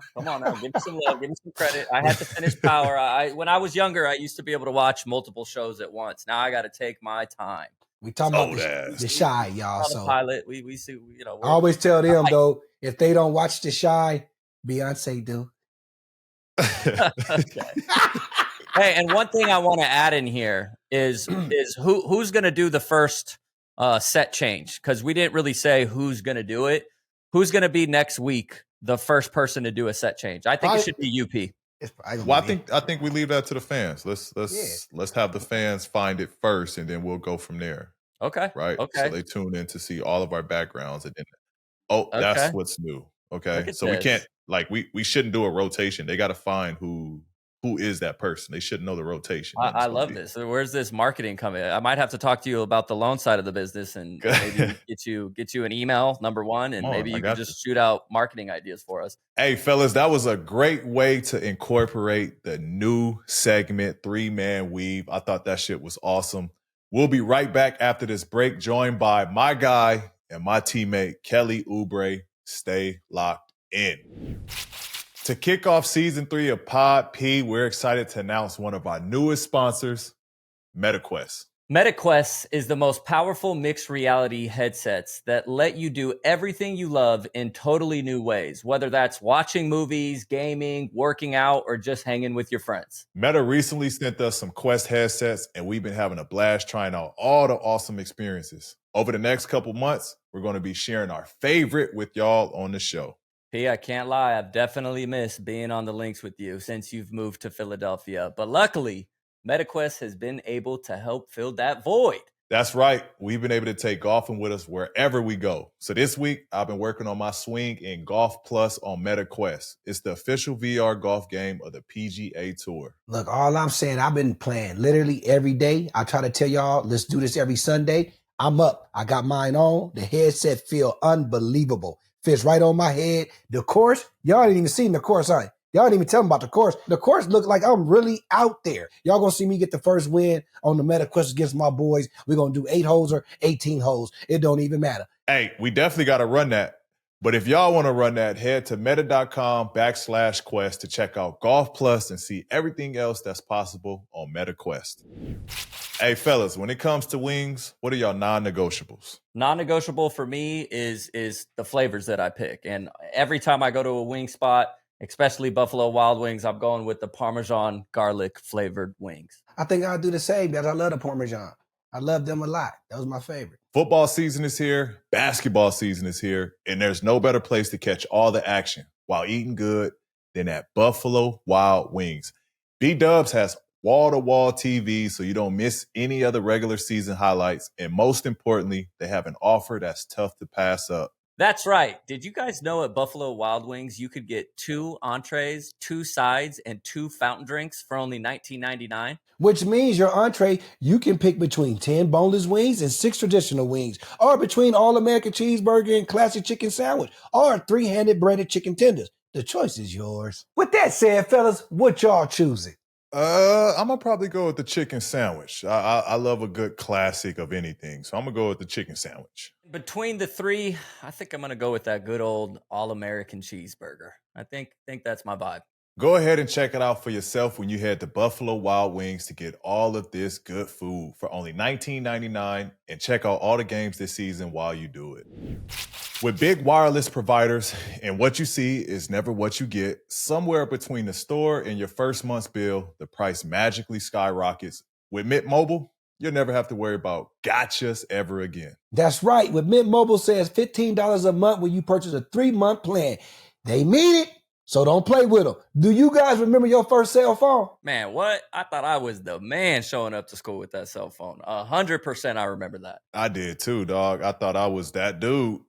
Give me some love. Give me some credit. I had to finish Power. When I was younger, I used to be able to watch multiple shows at once. Now I got to take my time. We talking about the Shy, y'all. So the pilot, we see. You know, I always tell them though, if they don't watch the Shy, Beyonce do. Okay. Hey, and one thing I want to add in here is who's going to do the first set change, because we didn't really say who's going to do it. Who's going to be next week the first person to do a set change? I think it should be UP. Well, I think we leave that to the fans. Let's have the fans find it first, and then we'll go from there. Okay. Right. Okay. So they tune in to see all of our backgrounds, and then that's what's new. Okay. So we can't we shouldn't do a rotation. They got to find who is that person. They shouldn't know the rotation. I love this. So where's this marketing coming? I might have to talk to you about the loan side of the business and maybe get you an email, number one, and maybe you can just shoot out marketing ideas for us. Hey, fellas, that was a great way to incorporate the new segment, 3-Man Weave. I thought that shit was awesome. We'll be right back after this break, joined by my guy and my teammate, Kelly Oubre. Stay locked in. To kick off season 3 of Pod P, we're excited to announce one of our newest sponsors, MetaQuest. MetaQuest is the most powerful mixed reality headsets that let you do everything you love in totally new ways, whether that's watching movies, gaming, working out, or just hanging with your friends. Meta recently sent us some Quest headsets, and we've been having a blast trying out all the awesome experiences. Over the next couple months, we're going to be sharing our favorite with y'all on the show. P, I can't lie, I've definitely missed being on the links with you since you've moved to Philadelphia. But luckily, MetaQuest has been able to help fill that void. That's right. We've been able to take golfing with us wherever we go. So this week, I've been working on my swing in Golf Plus on MetaQuest. It's the official VR golf game of the PGA Tour. Look, all I'm saying, I've been playing literally every day. I try to tell y'all, let's do this every Sunday. I'm up. I got mine on. The headset feel unbelievable. Fits right on my head. The course, y'all ain't even seen the course, huh? Y'all didn't even tell them about the course. The course looked like I'm really out there. Y'all gonna see me get the first win on the meta quest against my boys. We're gonna do 8 holes or 18 holes. It don't even matter. Hey, we definitely got to run that. But if y'all want to run that, head to meta.com/quest to check out Golf Plus and see everything else that's possible on MetaQuest. Hey, fellas, when it comes to wings, what are y'all non-negotiables? Non-negotiable for me is the flavors that I pick. And every time I go to a wing spot, especially Buffalo Wild Wings, I'm going with the Parmesan garlic flavored wings. I think I'll do the same because I love the Parmesan. I love them a lot. That was my favorite. Football season is here, basketball season is here, and there's no better place to catch all the action while eating good than at Buffalo Wild Wings. B-Dubs has wall-to-wall TV so you don't miss any of the regular season highlights, and most importantly, they have an offer that's tough to pass up. That's right. Did you guys know at Buffalo Wild Wings you could get 2 entrees, 2 sides, and 2 fountain drinks for only $19.99? Which means your entree, you can pick between 10 boneless wings and 6 traditional wings, or between all-American cheeseburger and classic chicken sandwich, or 3-handed breaded chicken tenders. The choice is yours. With that said, fellas, what y'all choosing? I'm going to probably go with the chicken sandwich. I love a good classic of anything, so I'm going to go with the chicken sandwich. Between the 3, I think I'm going to go with that good old all-American cheeseburger. I think that's my vibe. Go ahead and check it out for yourself when you head to Buffalo Wild Wings to get all of this good food for only $19.99 and check out all the games this season while you do it. With big wireless providers, and what you see is never what you get, somewhere between the store and your first month's bill, the price magically skyrockets. With Mint Mobile, you'll never have to worry about gotchas ever again. That's right. With Mint Mobile says $15 a month when you purchase a 3-month plan. They mean it, so don't play with them. Do you guys remember your first cell phone? Man, what? I thought I was the man showing up to school with that cell phone. 100% I remember that. I did too, dog. I thought I was that dude.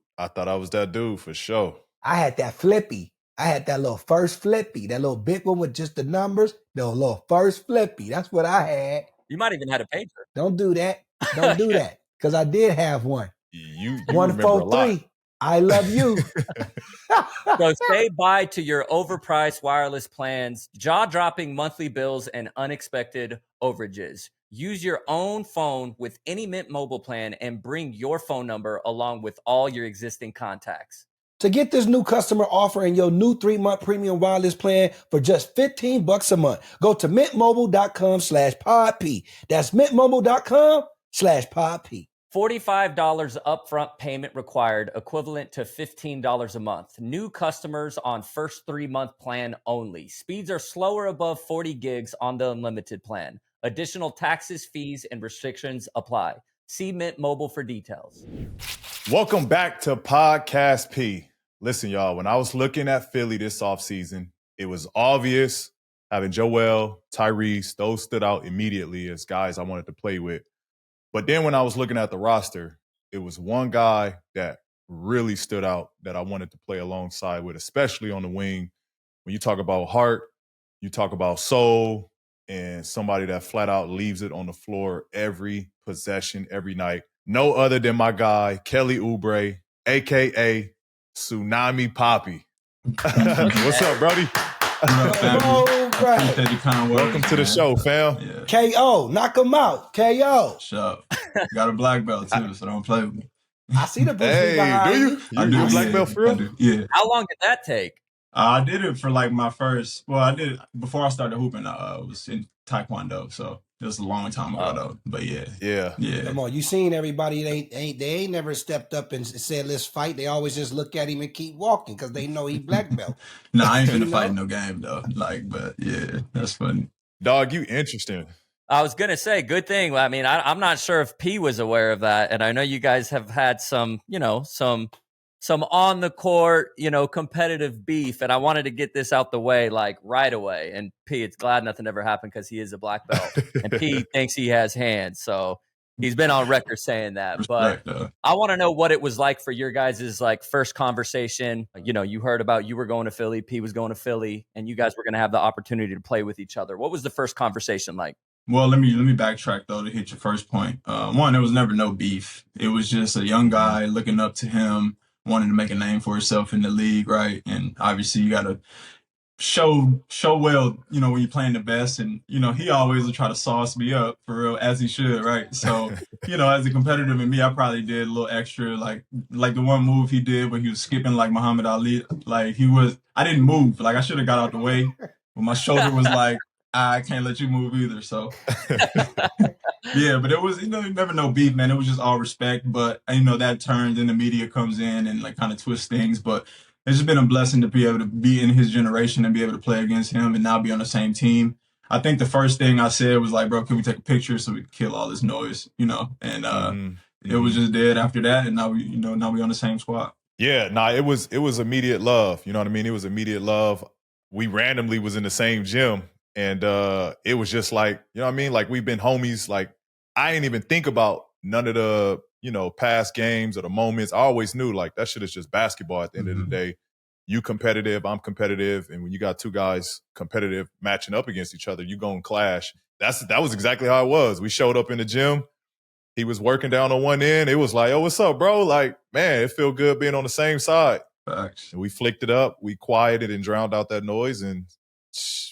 For sure. I had that flippy. I had that little first flippy, that little big one with just the numbers. The little first flippy. That's what I had. You might even had a pager. Don't do that. Don't do that. Because I did have one. You remember a lot. 143. I love you. So say bye to your overpriced wireless plans, jaw-dropping monthly bills, and unexpected overages. Use your own phone with any Mint Mobile plan and bring your phone number along with all your existing contacts. To get this new customer offer and your new 3-month premium wireless plan for just $15 a month, go to mintmobile.com/podp. That's mintmobile.com/podp. $45 upfront payment required, equivalent to $15 a month. New customers on first 3-month plan only. Speeds are slower above 40 gigs on the unlimited plan. Additional taxes, fees, and restrictions apply. See Mint Mobile for details. Welcome back to Podcast P. Listen, y'all, when I was looking at Philly this offseason, it was obvious having Joel, Tyrese, those stood out immediately as guys I wanted to play with. But then when I was looking at the roster, it was one guy that really stood out that I wanted to play alongside with, especially on the wing. When you talk about heart, you talk about soul, and somebody that flat out leaves it on the floor every possession, every night. No other than my guy, Kelly Oubre, a.k.a. Tsunami Poppy. What's up, Brody? What up, family? Appreciate the kind words, Welcome to the show, fam. Yeah. KO, knock him out. KO. Shut up. Got a black belt too, so don't play with me. I see the Bruce Lee Hey, behind do you? you. You do black yeah, belt for real? I do. Yeah. How long did that take? I did it for like my first. Well, I did it before I started hooping. I was in Taekwondo, so it was a long time ago though. But yeah. Come on, you seen everybody? They ain't never stepped up and said let's fight. They always just look at him and keep walking because they know he black belt. No, I ain't finna You fight know? no game though. Like, but yeah, that's funny. Dog, you interesting. I was going to say, good thing. I mean, I'm not sure if P was aware of that. And I know you guys have had some on the court, competitive beef. And I wanted to get this out the way, like right away. And P, it's glad nothing ever happened because he is a black belt. And P thinks he has hands. So he's been on record saying that. Respect, But I want to know what it was like for your guys' like first conversation. You heard about you were going to Philly, P was going to Philly, and you guys were going to have the opportunity to play with each other. What was the first conversation like? Well, let me backtrack though to hit your first point. One, there was never no beef. It was just a young guy looking up to him, wanting to make a name for himself in the league, right? And obviously, you gotta show well, when you're playing the best. And, he always will try to sauce me up for real, as he should, right? So, as a competitive in me, I probably did a little extra, like the one move he did where he was skipping like Muhammad Ali. Like I didn't move. Like I should have got out the way. But my shoulder was like, I can't let you move either. So yeah, but it was, you never know beef, man. It was just all respect. But that turns and the media comes in and like kind of twists things. But it's just been a blessing to be able to be in his generation and be able to play against him and now be on the same team. I think the first thing I said was like, bro, can we take a picture so we can kill all this noise, and it was just dead after that. And now we on the same squad. Yeah, it was immediate love. You know what I mean? It was immediate love. We randomly was in the same gym, and it was just like, you know what I mean? Like we've been homies. Like I ain't even think about none of the, past games or the moments. I always knew like that shit is just basketball at the end of the day. You competitive, I'm competitive. And when you got two guys competitive matching up against each other, you gonna clash. That was exactly how it was. We showed up in the gym. He was working down on one end. It was like, oh, what's up, bro? Like, man, it feel good being on the same side. Facts. And we flicked it up. We quieted and drowned out that noise. And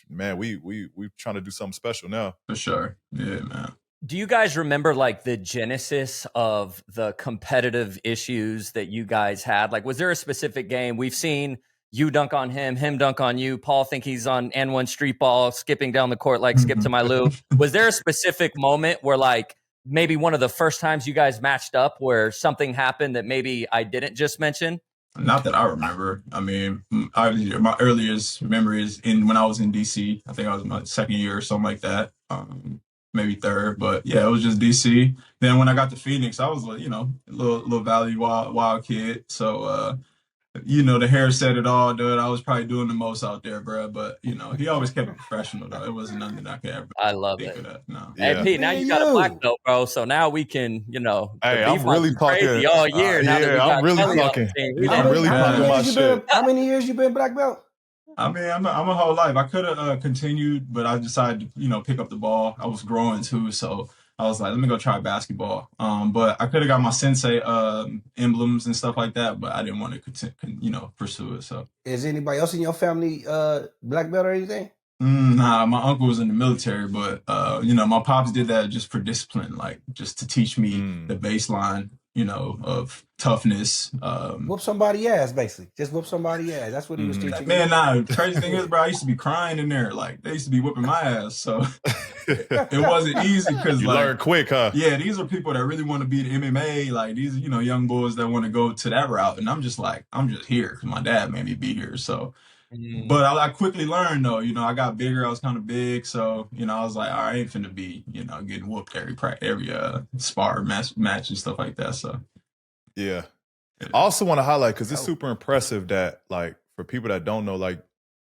man, we trying to do something special now. For sure. Yeah, man. Do you guys remember like the genesis of the competitive issues that you guys had? Like, was there a specific game? We've seen you dunk on him dunk on you. Paul think he's on N1 street ball, skipping down the court like Skip to my Lou. Was there a specific moment where like maybe one of the first times you guys matched up where something happened that maybe I didn't just mention? Not that I remember. I mean, my earliest memory is when I was in DC. I think I was in my second year or something like that. Maybe third, but yeah, it was just DC. Then when I got to Phoenix, I was like, a little Valley wild kid. So, the hair said it all, dude. I was probably doing the most out there, bro. But he always kept it professional, though. It wasn't nothing that I could ever. I love think it. of that. No. Hey, Pete, now you got a black belt, bro. So now we can, the Hey, beef I'm really was crazy talking all year. Now that we got I'm really Kelly on talking. the team. I'm really talking my shit. How many years you been black belt? I mean, I'm a whole life. I could have continued, but I decided to, pick up the ball. I was growing too, so I was like, let me go try basketball. But I could have got my sensei emblems and stuff like that, but I didn't want to, pursue it. So, is anybody else in your family black belt or anything? Nah, my uncle was in the military, but my pops did that just for discipline, like just to teach me the baseline, of toughness. Whoop somebody ass, basically. Just whoop somebody ass. That's what he was teaching. Man, the crazy thing is, bro, I used to be crying in there. Like they used to be whipping my ass, so it wasn't easy because you learn quick, huh? Yeah, these are people that really want to be the MMA. Like these, young boys that want to go to that route, and I'm just here because my dad made me be here. So. But I quickly learned though, I got bigger. I was kind of big, so I was like, all right, I ain't finna be, getting whooped every spar match and stuff like that. So yeah. I also want to highlight because it's super impressive that like for people that don't know, like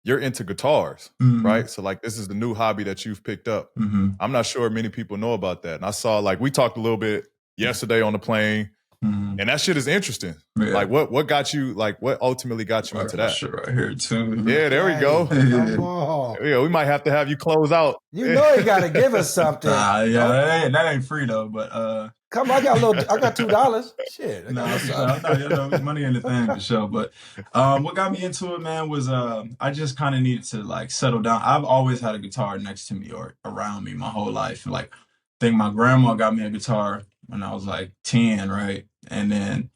you're into guitars, right? So like this is the new hobby that you've picked up. I'm not sure many people know about that, and I saw like we talked a little bit yesterday on the plane. And that shit is interesting. Yeah. Like what got you, like what ultimately got you into that? Shit right here too. Yeah, there we go. Yeah, we might have to have you close out. You know you gotta give us something. That ain't free though, but come on, I got $2. Shit. Money ain't a thing for sure. But what got me into it, man, was I just kind of needed to like settle down. I've always had a guitar next to me or around me my whole life. Like I think my grandma got me a guitar when I was like 10, right? And then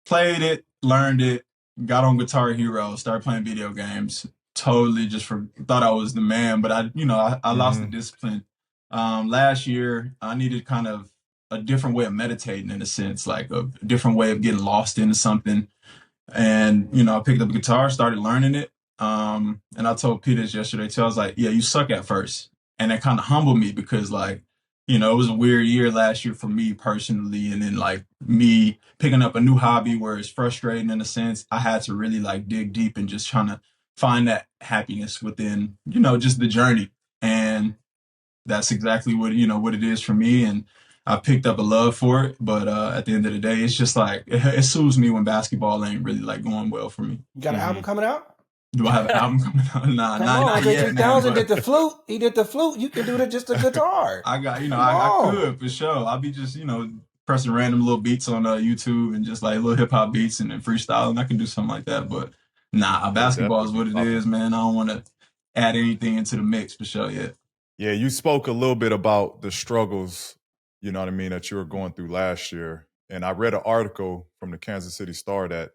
played it, learned it, got on Guitar Hero, started playing video games. Totally just thought I was the man, but I lost the discipline. Last year, I needed kind of a different way of meditating in a sense, like a different way of getting lost into something. And, I picked up a guitar, started learning it. And I told Peter yesterday too, I was like, yeah, you suck at first. And it kind of humbled me because like, it was a weird year last year for me personally. And then like me picking up a new hobby where it's frustrating in a sense, I had to really like dig deep and just trying to find that happiness within, just the journey. And that's exactly what it is for me. And I picked up a love for it. But at the end of the day, it's just like, it soothes me when basketball ain't really like going well for me. You got an album coming out? Do I have an album coming out? Not yet. 3000 did the flute. He did the flute. You can do that just a guitar. I got, I could for sure. I'll be just, pressing random little beats on YouTube and just like little hip hop beats and then freestyling. I can do something like that. But Nah, It'll basketball is definitely what be it popping. is, man. I don't want to add anything into the mix for sure yet. Yeah, you spoke a little bit about the struggles, you know what I mean, that you were going through last year. And I read an article from the Kansas City Star that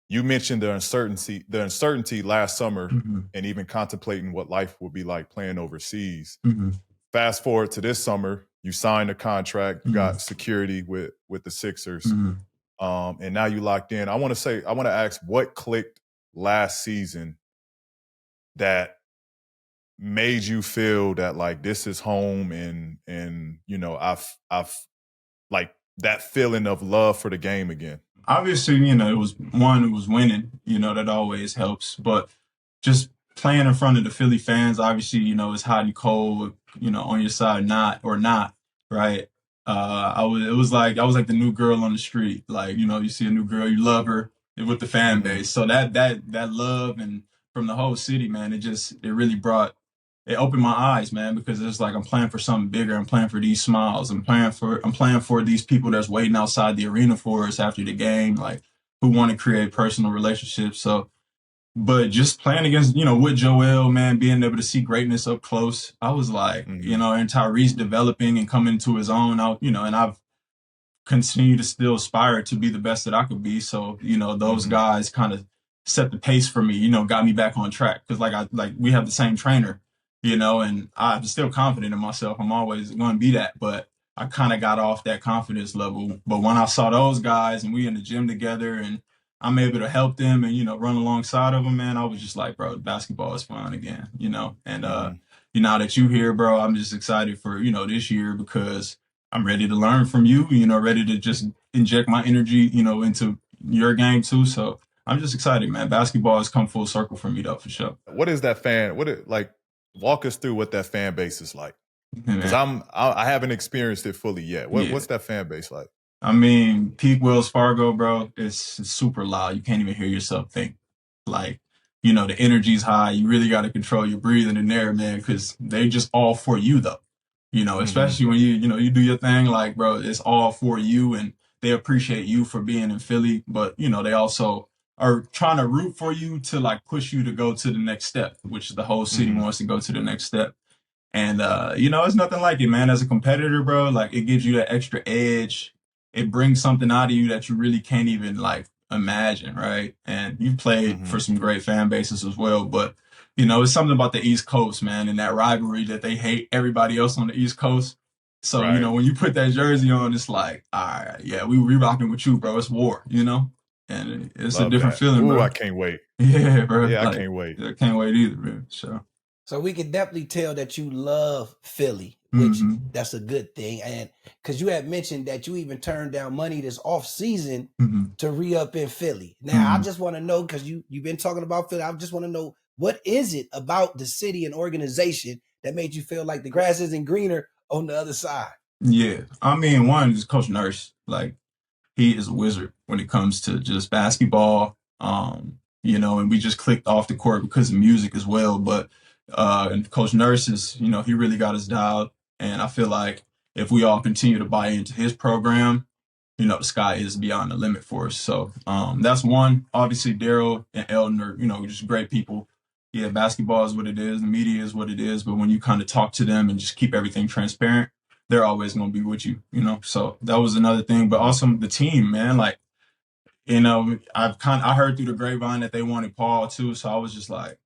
you mentioned the uncertainty last summer Mm-hmm. and even contemplating what life would be like playing overseas. Mm-hmm. Fast forward to this summer, you signed a contract, you Mm-hmm. got security with the Sixers, Mm-hmm. and now you locked in. I want to ask what clicked last season that made you feel that like this is home and you know I've like that feeling of love for the game again. Obviously, it was winning, that always helps. But just playing in front of the Philly fans, obviously, it's hot and cold, on your side, not, right? It was like I was like the new girl on the street. Like, you see a new girl, you love her with the fan Mm-hmm. base. So that love and from the whole city, man, it really it opened my eyes, man, because it's like I'm playing for something bigger. I'm playing for these smiles. I'm playing for these people that's waiting outside the arena for us after the game, like who want to create personal relationships. So, but just playing against, with Joel, man, being able to see greatness up close, I was like, Mm-hmm. and Tyrese developing and coming to his own out, and I've continue to still aspire to be the best that I could be. So, those Mm-hmm. guys kind of set the pace for me, got me back on track. Cause like we have the same trainer, and I'm still confident in myself. I'm always going to be that, but I kind of got off that confidence level. But when I saw those guys and we in the gym together and I'm able to help them and, run alongside of them, man, I was just like, bro, basketball is fun again, and, Mm-hmm. now that you here, bro, I'm just excited for, this year because I'm ready to learn from you, ready to just inject my energy, into your game too. So I'm just excited, man. Basketball has come full circle for me though, for sure. What is that fan? Walk us through what that fan base is like. Because Man, I haven't experienced it fully yet. yeah. What's that fan base like? I mean, peak Wells Fargo, bro, it's super loud. You can't even hear yourself think. Like, the energy's high. You really got to control your breathing in there, man, because they just all for you, though. Especially when you do your thing, like, bro, it's all for you and they appreciate you for being in Philly. But, they also are trying to root for you to, like, push you to go to the next step, which the whole city wants to go to the next step. And it's nothing like it, man. As a competitor, bro, like it gives you that extra edge. It brings something out of you that you really can't even like imagine, right? And you've played for some great fan bases as well, but it's something about the East Coast, man, and that rivalry that they hate everybody else on the East Coast. So, Right. When you put that jersey on, it's like, all right, yeah, we rocking with you, bro. It's war, And it's a Love different that. feeling, Ooh, bro. I can't wait. Yeah, bro. Yeah, I Like, can't wait. I can't wait either, man. So. So we can definitely tell that you love Philly, which Mhm. that's a good thing. And because you had mentioned that you even turned down money this off season Mhm. to re-up in Philly. Now I Mhm. just want to know, because you've been talking about Philly, I just want to know, what is it about the city and organization that made you feel like the grass isn't greener on the other side? Yeah, I mean, one is Coach Nurse. Like he is a wizard when it comes to just basketball. And we just clicked off the court because of music as well. But and Coach Nurse is, he really got us dialed. And I feel like if we all continue to buy into his program, the sky is beyond the limit for us. So that's one. Obviously, Daryl and Eldon are, just great people. Yeah, basketball is what it is. The media is what it is. But when you kind of talk to them and just keep everything transparent, they're always going to be with you. So that was another thing. But also the team, man. Like, I heard through the grapevine that they wanted Paul too. So I was just like,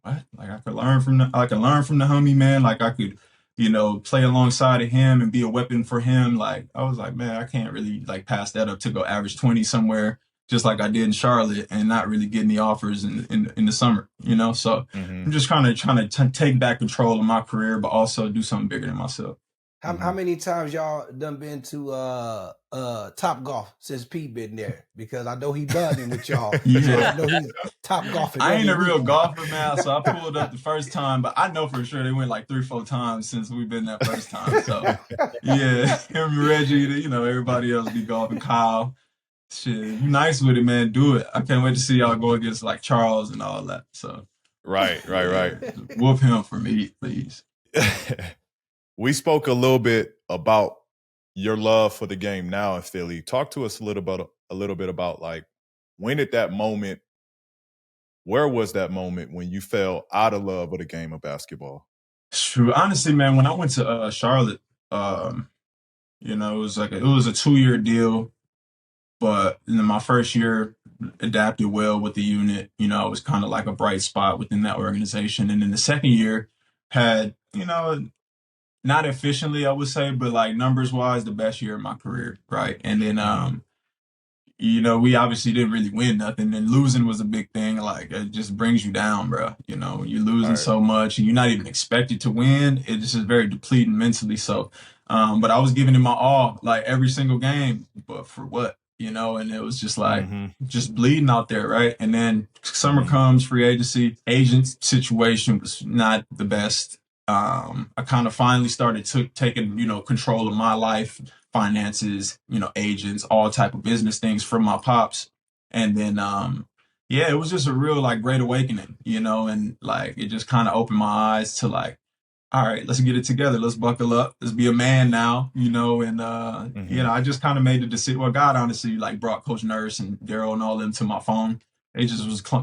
what? Like I could learn from the homie, man. Like I could, play alongside of him and be a weapon for him. Like I was like, man, I can't really like pass that up to go average 20 somewhere, just like I did in Charlotte, and not really getting the offers in the summer, So I'm just trying to take back control of my career, but also do something bigger than myself. How many times y'all done been to Top Golf since Pete been there? Because I know he done with y'all. Yeah. So I know he's top golfing. I ain't a every real week. golfer, man, so I pulled up the first time, but I know for sure they went like 3-4 times since we've been that first time. So yeah, him and Reggie, everybody else be golfing. Kyle, shit, you nice with it, man. Do it. I can't wait to see y'all go against like Charles and all that. So Right. whoop him for me, please. We spoke a little bit about your love for the game now in Philly. Talk to us a little bit about like when did that moment where was that moment when you fell out of love with the game of basketball? True. Honestly, man, when I went to Charlotte, it was like it was a 2-year deal, but in my first year, adapted well with the unit. It was kind of like a bright spot within that organization. And then the second year had, not efficiently, I would say, but like numbers wise, the best year of my career, right? And then we obviously didn't really win nothing, and losing was a big thing. Like, it just brings you down, bro. You're losing Right. so much and you're not even expected to win. It just is very depleting mentally. So, but I was giving it my all, like every single game, but for what? And it was just like, just bleeding out there, right? And then summer comes, free agency, agent situation was not the best. I kind of finally started taking, control of my life, finances, agents, all type of business things from my pops. And then, it was just a real like great awakening, and like it just kind of opened my eyes to like, all right, let's get it together. Let's buckle up. Let's be a man now, and I just kind of made the decision. Well, God honestly like brought Coach Nurse and Daryl and all them to my phone. It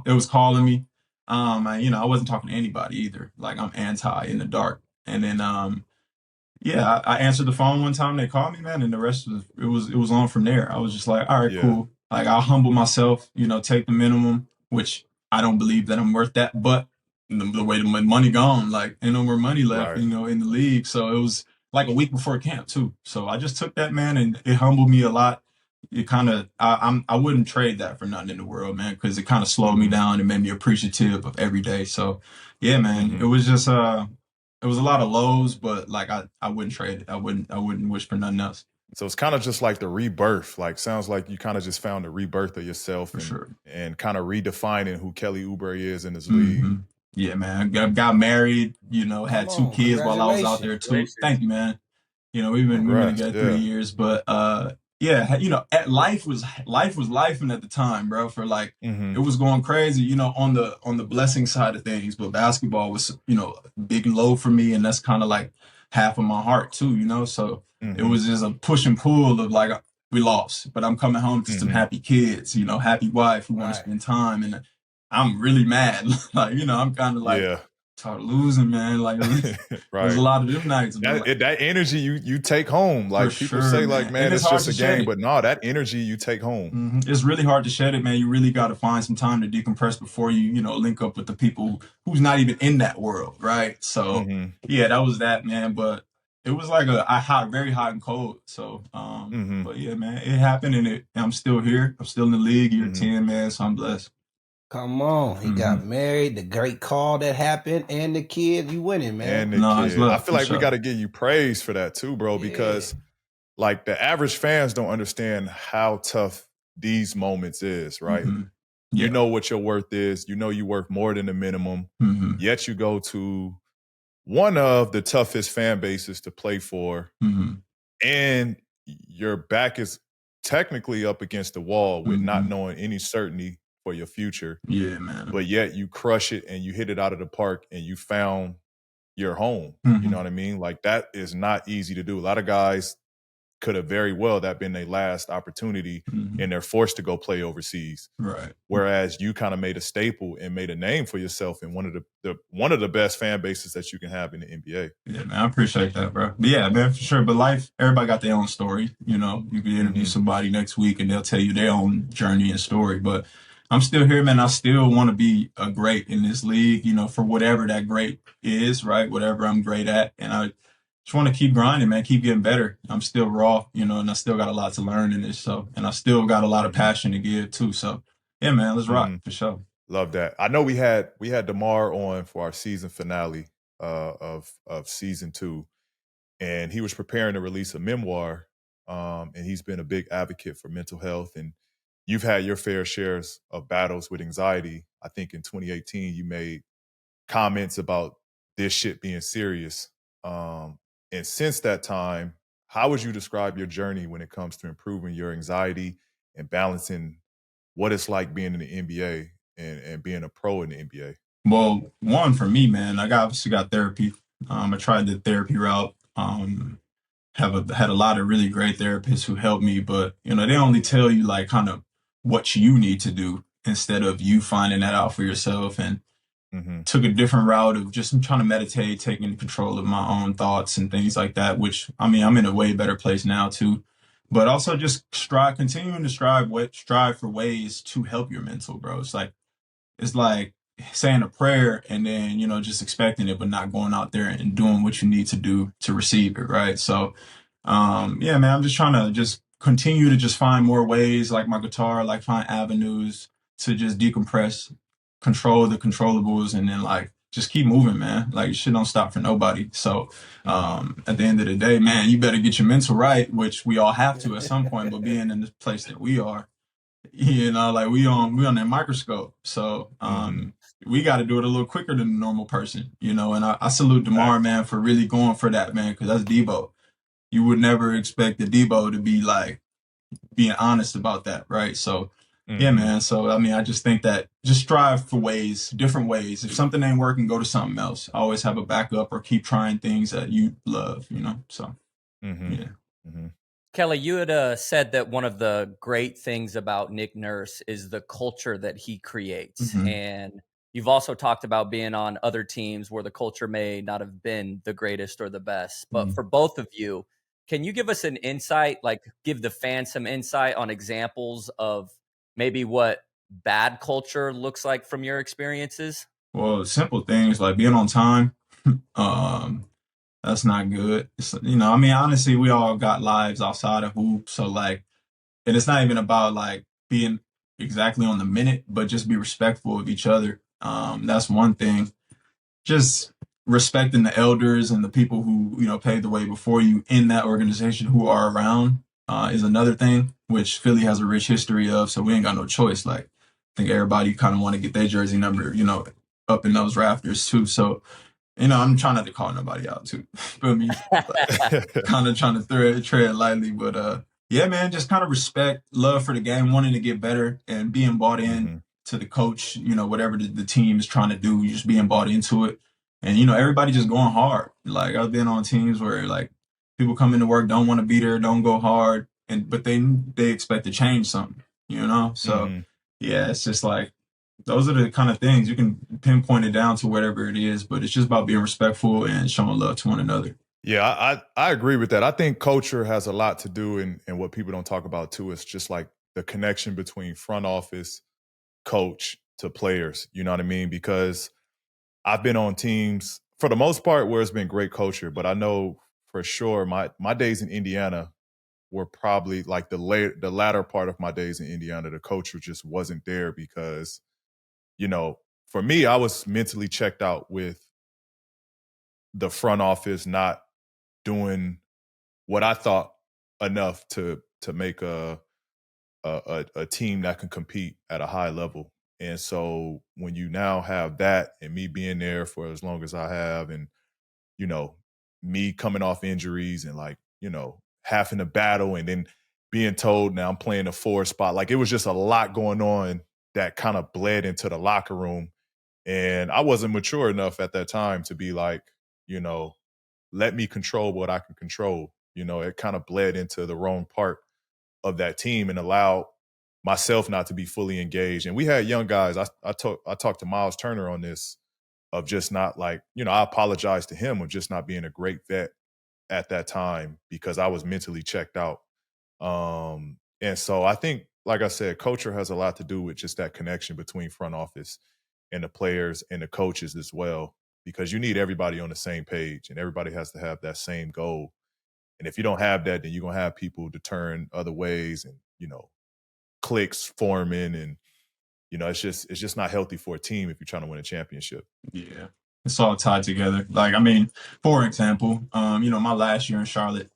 was calling me. I wasn't talking to anybody either. Like, I'm anti in the dark. And then I answered the phone one time. They called me, man, and the rest was it was on from there. I was just like, all right, cool. Like, I'll humble myself, take the minimum, which I don't believe that I'm worth that, but the way the money gone, like, ain't no more money left, Right. in the league. So it was like a week before camp too. So I just took that, man, and it humbled me a lot. It kind of, I wouldn't trade that for nothing in the world, man, because it kind of slowed me down and made me appreciative of every day. So yeah, man, it was just it was a lot of lows, but like I wouldn't trade it. I wouldn't wish for nothing else. So it's kind of just like the rebirth. Like, sounds like you kind of just found the rebirth of yourself For sure. and kind of redefining who Kelly Oubre is in this league. Yeah, man. I got married, had 2 kids while I was out there too. Thank you, man. We've been together 3 years, but life was lifing at the time, bro. For like, it was going crazy, on the blessing side of things. But basketball was, big low for me, and that's kind of like half of my heart too, So it was just a push and pull of like, we lost, but I'm coming home to some happy kids, happy wife who want to spend time, and I'm really mad. Like, I'm kind of like, tired of losing, man. Like, there's a lot of them nights. That energy you take home. Like, people say, like, man, it's just a game, but no, that energy you take home. It's really hard to shed it, man. You really got to find some time to decompress before you, link up with the people who's not even in that world, right? So, that was that, man. But it was like very hot and cold. So, but yeah, man, it happened, and I'm still here. I'm still in the league, year 10, man. So I'm blessed. Come on. He got married, the great call that happened, and the kid. You winning, man. And the kid. I feel like we got to give you praise for that too, bro, because like the average fans don't understand how tough these moments is, right? You know what your worth is. You worth more than the minimum. Yet you go to one of the toughest fan bases to play for, and your back is technically up against the wall with not knowing any certainty for your future. Yeah, man. But yet you crush it and you hit it out of the park and you found your home. You know what I mean? Like, that is not easy to do. A lot of guys could have very well that been their last opportunity, and they're forced to go play overseas. Right. Whereas you kind of made a staple and made a name for yourself in one of the best fan bases that you can have in the NBA. Yeah, man, I appreciate that, bro. But yeah, man, for sure. But life, everybody got their own story. You can interview somebody next week and they'll tell you their own journey and story. But I'm still here, man. I still want to be a great in this league, for whatever that great is, right? Whatever I'm great at. And I just want to keep grinding, man, keep getting better. I'm still raw, and I still got a lot to learn in this. So, and I still got a lot of passion to give too. So yeah, man, let's rock for sure. Love that. I know we had DeMar on for our season finale of season 2, and he was preparing to release a memoir. And he's been a big advocate for mental health, and you've had your fair shares of battles with anxiety. I think in 2018, you made comments about this shit being serious. And since that time, how would you describe your journey when it comes to improving your anxiety and balancing what it's like being in the NBA and being a pro in the NBA? Well, one, for me, man, I obviously got therapy. I tried the therapy route. Had a lot of really great therapists who helped me, but they only tell you like kind of what you need to do. instead of you finding that out for yourself, and Mm-hmm. took a different route of just trying to meditate, taking control of my own thoughts and things like that, which, I mean, I'm in a way better place now too. But also just continuing to strive for ways to help your mental, bro. It's like saying a prayer and then, just expecting it, but not going out there and doing what you need to do to receive it, right? So, yeah, man, I'm just trying to just continue to just find more ways, like my guitar, like find avenues to just decompress, control the controllables, and then like just keep moving, man. Like shit don't stop for nobody. So at the end of the day, man, you better get your mental right, which we all have to at some point, but being in the place that we are, like we on that microscope. So we got to do it a little quicker than the normal person, and I salute DeMar, man, for really going for that, man, because that's Debo. You would never expect the Debo to be like being honest about that, right? So yeah, man. So I mean, I just think that just strive for different ways. If something ain't working, go to something else. Always have a backup or keep trying things that you love, So yeah. Kelly, you had said that one of the great things about Nick Nurse is the culture that he creates. And you've also talked about being on other teams where the culture may not have been the greatest or the best. But for both of you, can you give us an insight, like give the fans some insight on examples of maybe what bad culture looks like from your experiences? Well, simple things like being on time. That's not good. I mean, honestly, we all got lives outside of hoop. So like, and it's not even about like being exactly on the minute, but just be respectful of each other. That's one thing. Just respecting the elders and the people who, paved the way before you in that organization who are around is another thing, which Philly has a rich history of. So we ain't got no choice. Like, I think everybody kind of want to get their jersey number, up in those rafters too. So, I'm trying not to call nobody out too. Feel me? Kind of trying to tread lightly, but yeah, man, just kind of respect, love for the game, wanting to get better, and being bought in to the coach. Whatever the team is trying to do, just being bought into it, and everybody just going hard. Like I've been on teams where like people come into work, don't want to be there, don't go hard, but they expect to change something. So yeah, it's just like. Those are the kind of things you can pinpoint it down to whatever it is, but it's just about being respectful and showing love to one another. Yeah, I agree with that. I think culture has a lot to do, and what people don't talk about too is just like the connection between front office, coach to players. You know what I mean? Because I've been on teams for the most part where it's been great culture, but I know for sure my days in Indiana were probably like the latter part of my days in Indiana. The culture just wasn't there because for me, I was mentally checked out with the front office not doing what I thought enough to make a team that can compete at a high level. And so when you now have that and me being there for as long as I have, and me coming off injuries and like having to battle and then being told now I'm playing a 4 spot, like it was just a lot going on that kind of bled into the locker room. And I wasn't mature enough at that time to be like, let me control what I can control. It kind of bled into the wrong part of that team and allowed myself not to be fully engaged. And we had young guys. I talked to Miles Turner on this of just not like, I apologized to him of just not being a great vet at that time because I was mentally checked out. And so I think, like I said, culture has a lot to do with just that connection between front office and the players and the coaches as well, because you need everybody on the same page and everybody has to have that same goal. And if you don't have that, then you're going to have people to turn other ways and, cliques forming. And, it's just not healthy for a team if you're trying to win a championship. Yeah. It's all tied together. Like, I mean, for example, my last year in Charlotte,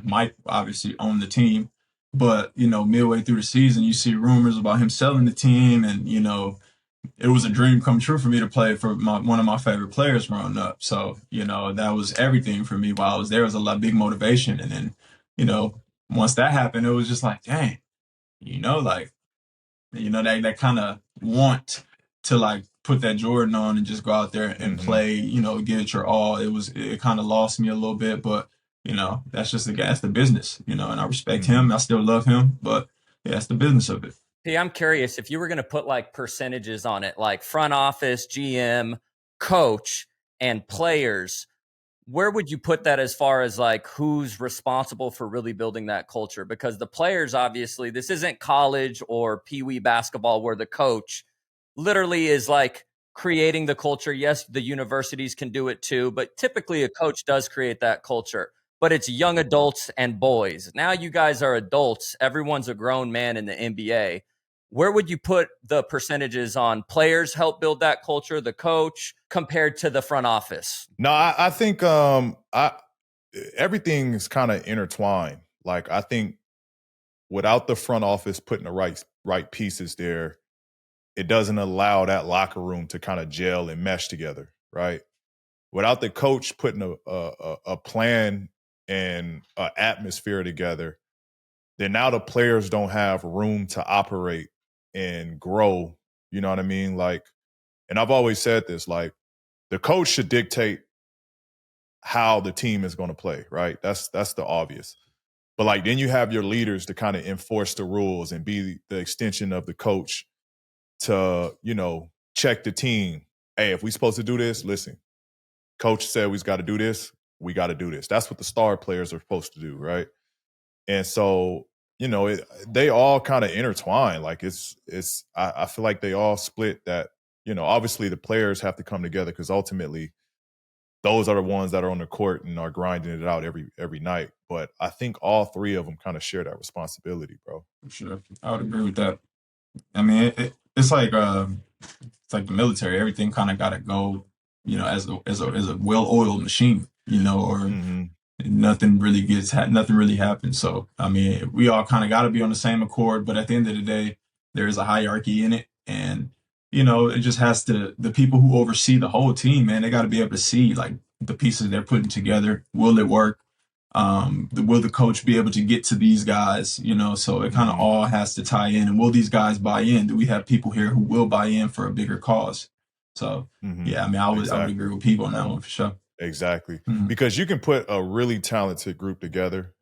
Mike obviously owned the team, but, midway through the season, you see rumors about him selling the team and, it was a dream come true for me to play for one of my favorite players growing up. So, that was everything for me while I was there. It was a big motivation. And then, once that happened, it was just like, dang, that kind of want to like put that Jordan on and just go out there and play, give it your all. It kind of lost me a little bit, but that's the business, and I respect him. I still love him, but yeah, that's the business of it. P, I'm curious if you were going to put like percentages on it, like front office, GM, coach, and players, where would you put that as far as like who's responsible for really building that culture? Because the players, obviously, this isn't college or pee-wee basketball where the coach literally is like creating the culture. Yes, the universities can do it too, but typically a coach does create that culture. But it's young adults and boys. Now you guys are adults. Everyone's a grown man in the NBA. Where would you put the percentages on players help build that culture, the coach, compared to the front office? No, I think everything is kind of intertwined. Like I think without the front office putting the right pieces there, it doesn't allow that locker room to kind of gel and mesh together, right? Without the coach putting a plan and an atmosphere together, then now the players don't have room to operate and grow. You know what I mean? Like, and I've always said this, like, the coach should dictate how the team is going to play, right? That's the obvious. But like then you have your leaders to kind of enforce the rules and be the extension of the coach to, check the team. Hey, if we're supposed to do this, listen, coach said we've got to do this, we got to do this. That's what the star players are supposed to do, right? And so, they all kind of intertwine. Like I feel like they all split that, obviously the players have to come together because ultimately those are the ones that are on the court and are grinding it out every night. But I think all three of them kind of share that responsibility, bro. For sure. I would agree with that. I mean, it's like the military. Everything kind of got to go, as a well-oiled machine, or nothing really happens. So, I mean, we all kind of got to be on the same accord. But at the end of the day, there is a hierarchy in it. And, it just has to, the people who oversee the whole team, man, they got to be able to see like the pieces they're putting together. Will it work? Will the coach be able to get to these guys? So it kind of all has to tie in. And will these guys buy in? Do we have people here who will buy in for a bigger cause? So, yeah, I mean, I would agree with people on that one for sure. Exactly. Because you can put a really talented group together,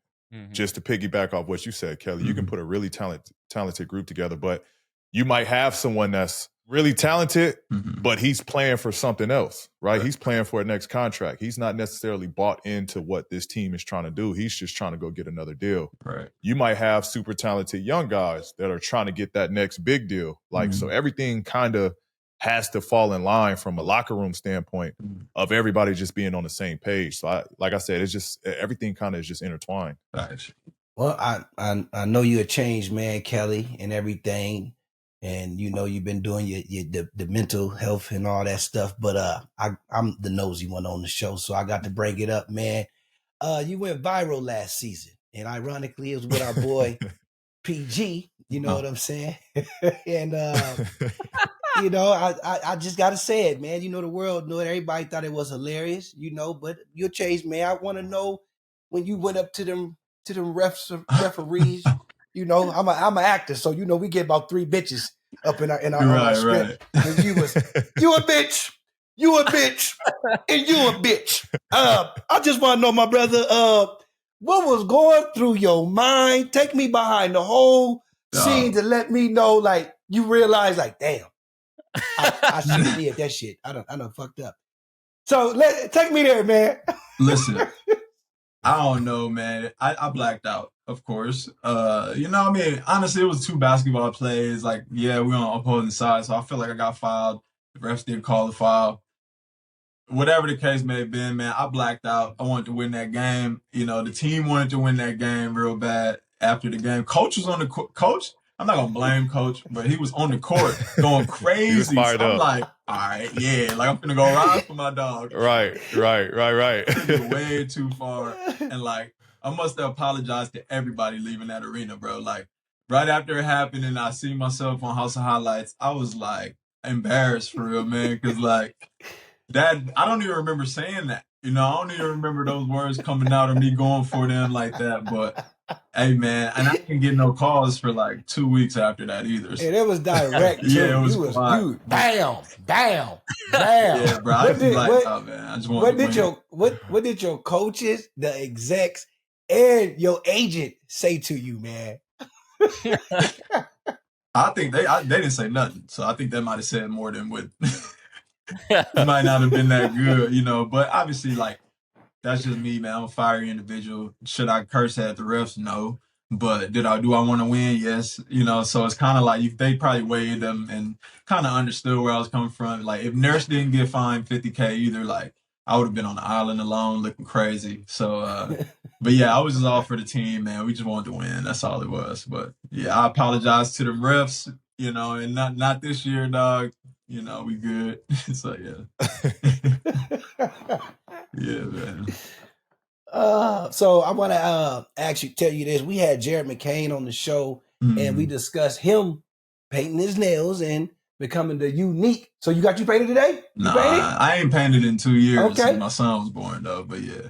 just to piggyback off what you said, Kelly. You can put a really talented group together, but you might have someone that's really talented, but he's playing for something else, right? He's playing for a next contract. He's not necessarily bought into what this team is trying to do. He's just trying to go get another deal. Right. You might have super talented young guys that are trying to get that next big deal. Like, so everything kind of has to fall in line from a locker room standpoint of everybody just being on the same page. So like I said, it's just everything kind of is just intertwined. Nice. Well, I know you're a changed man, Kelly, and everything. And you've been doing the mental health and all that stuff, but I'm the nosy one on the show, so I got to bring it up, man. You went viral last season, and ironically, it was with our boy PG. You know what I'm saying? And I just gotta say it, man. The world knew it. Everybody thought it was hilarious, but you're changed, man. I want to know when you went up to them referees. I'm an actor, so we get about 3 bitches up in our script. And you a bitch, and you a bitch. I just want to know, my brother, what was going through your mind? Take me behind the whole scene to let me know, like you realize, like, damn, I should have did that shit. I done fucked up. So take me there, man. Listen, I don't know, man. I blacked out. Of course. I mean, honestly, it was 2 basketball plays. Like, yeah, we on opposing sides, so I feel like I got fouled. The refs didn't call the foul. Whatever the case may have been, man, I blacked out. I wanted to win that game. The team wanted to win that game real bad after the game. Coach was on the coach. I'm not gonna blame coach, but he was on the court going crazy. He was fired so I'm up. Like, all right, yeah, like I'm gonna go ride for my dog. Right. Way too far, and like, I must have apologized to everybody leaving that arena, bro. Like, right after it happened and I see myself on House of Highlights, I was like embarrassed for real, man. Cause like that, I don't even remember saying that. I don't even remember those words coming out of me going for them like that. But hey, man, and I didn't get no calls for like 2 weeks after that either. And it was direct. Too. Yeah, it was you bam. Yeah, bro. I just blacked out, man. I just wanted what did your coaches, the execs, and your agent say to you, man? I think they didn't say nothing, so I think they might have said more than what it might not have been that good, you know. But obviously, like, that's just me, man. I'm a fiery individual. Should I curse at the refs? No. But do I want to win? Yes. You know, so it's kind of like they probably weighed them and kind of understood where I was coming from. Like, if Nurse didn't get fined $50K either, like, I would have been on the island alone looking crazy. So, but yeah, I was just all for the team, man. We just wanted to win. That's all it was. But yeah, I apologize to the refs, you know, and not this year, dog. You know, we good. So yeah. Yeah, man. So I want to tell you this. We had Jared McCain on the show, and we discussed him painting his nails and becoming the unique. So you painted today? You Nah, painted? I ain't painted in 2 years. Okay. Since my son was born, though. But yeah.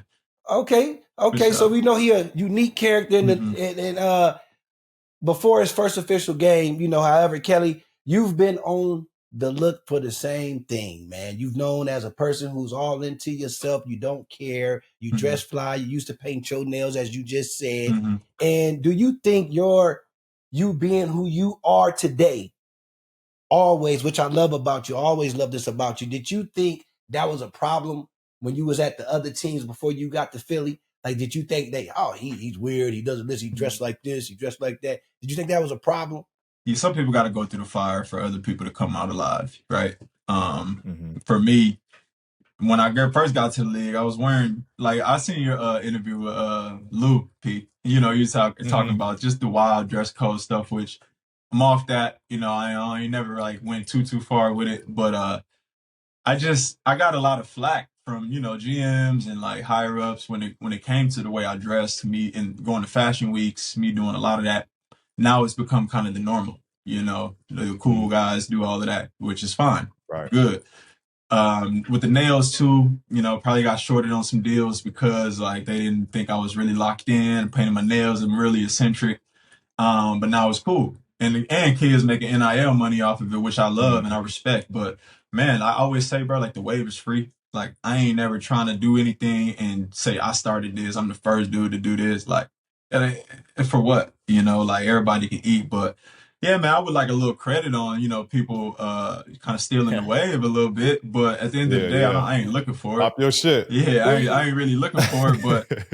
Okay. Sure. So we know he a unique character, and before his first official game, you know. However, Kelly, you've been on the look for the same thing, man. You've known as a person who's all into yourself. You don't care. You dress fly. You used to paint your nails, as you just said. And do you think you being who you are today, always, which I love about you, always love this about you, did you think that was a problem when you was at the other teams before you got to Philly? Like, did you think he's weird, he doesn't listen, he dressed like this, he dressed like that? Did you think that was a problem? Yeah, some people got to go through the fire for other people to come out alive, right? For me, when I first got to the league, I was wearing, like, I seen your interview with Lou P. You know, you talking about just the wild dress code stuff, which I'm off that. You know, I ain't never like went too far with it, but I got a lot of flack from, you know, GMs and like higher ups when it came to the way I dressed, me and going to fashion weeks, me doing a lot of that. Now it's become kind of the normal, you know, the cool guys do all of that, which is fine. Right. Good. With the nails too, you know, probably got shorted on some deals because like they didn't think I was really locked in, painting my nails. I'm really eccentric. But now it's cool. And kids making NIL money off of it, which I love and I respect. But man, I always say, bro, like the wave is free. Like I ain't never trying to do anything and say I started this. I'm the first dude to do this. Like, for what? You know, like everybody can eat. But yeah, man, I would like a little credit on, you know, people kind of stealing the wave a little bit. But at the end of the day, I ain't looking for it. Pop your shit. Yeah, I ain't really looking for it. But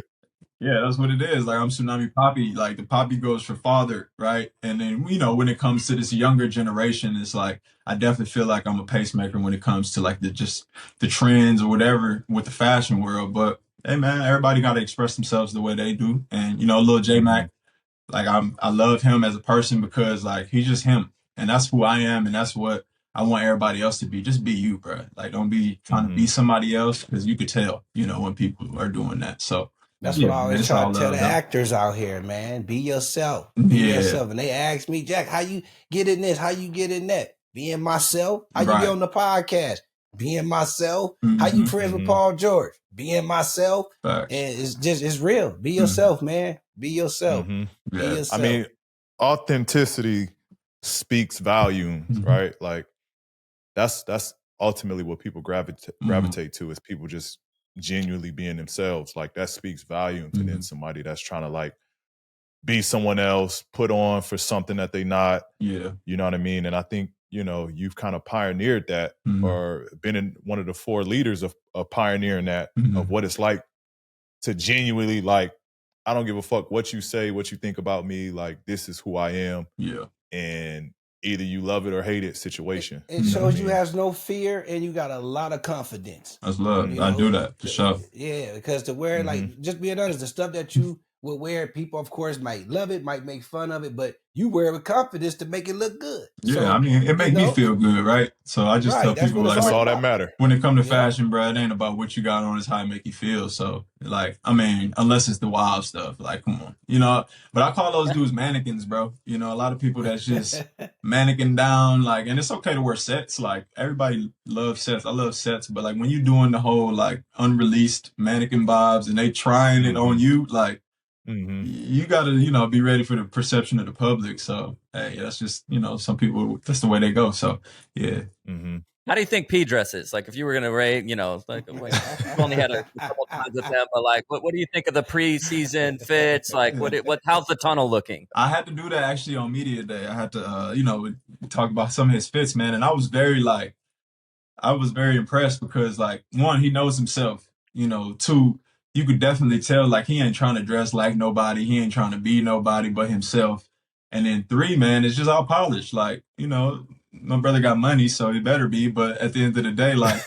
yeah, that's what it is. Like, I'm Tsunami Poppy. Like, the Poppy goes for father, right? And then, you know, when it comes to this younger generation, it's like, I definitely feel like I'm a pacemaker when it comes to, like, the trends or whatever with the fashion world. But, hey, man, everybody got to express themselves the way they do. And, you know, little J-Mac, like, I love him as a person because, like, he's just him. And that's who I am, and that's what I want everybody else to be. Just be you, bro. Like, don't be trying to be somebody else because you could tell, you know, when people are doing that. So, that's what I always try to tell the actors out here, man. Be yourself. Be yourself. And they ask me, Jack, how you get in this? How you get in that? Being myself. How you get on the podcast? Being myself. How you friends with Paul George? Being myself. And it's real. Be yourself, man. Be yourself. Be yourself. I mean, authenticity speaks volumes, right? Like that's ultimately what people gravitate to, is people just genuinely being themselves. Like that speaks volumes. And then somebody that's trying to like be someone else, put on for something that they not. Yeah. You know what I mean? And I think, you know, you've kind of pioneered that or been in one of the 4 leaders of pioneering that, of what it's like to genuinely, like, I don't give a fuck what you say, what you think about me. Like, this is who I am. Yeah. And either you love it or hate it situation. It shows you has no fear and you got a lot of confidence. That's love. I do that for sure. Yeah, because to wear, like, just being honest, the stuff that you would wear, people, of course, might love it, might make fun of it, but you wear it with confidence to make it look good. Yeah, so, I mean, it makes me feel good, right? So I just tell people, like, that's all that matter. When it comes to fashion, bro, it ain't about what you got on, it's how it make you feel. So, like, I mean, unless it's the wild stuff, like, come on, you know. But I call those dudes mannequins, bro. You know, a lot of people that's just mannequin down, like, and it's okay to wear sets. Like, everybody loves sets. I love sets, but like when you doing the whole like unreleased mannequin vibes and they trying it on you, like. You gotta, you know, be ready for the perception of the public. So, hey, that's just, you know, some people, that's the way they go. So, yeah. How do you think P dresses? Like if you were going to rate, you know, like you've only had a couple times with them, but like, what do you think of the preseason fits? Like how's the tunnel looking? I had to do that actually on media day. I had to, you know, talk about some of his fits, man. And I was very impressed because like, one, he knows himself, you know, two, you could definitely tell like he ain't trying to dress like nobody. He ain't trying to be nobody but himself. And then three, man, it's just all polished. Like, you know, my brother got money, so he better be. But at the end of the day, like,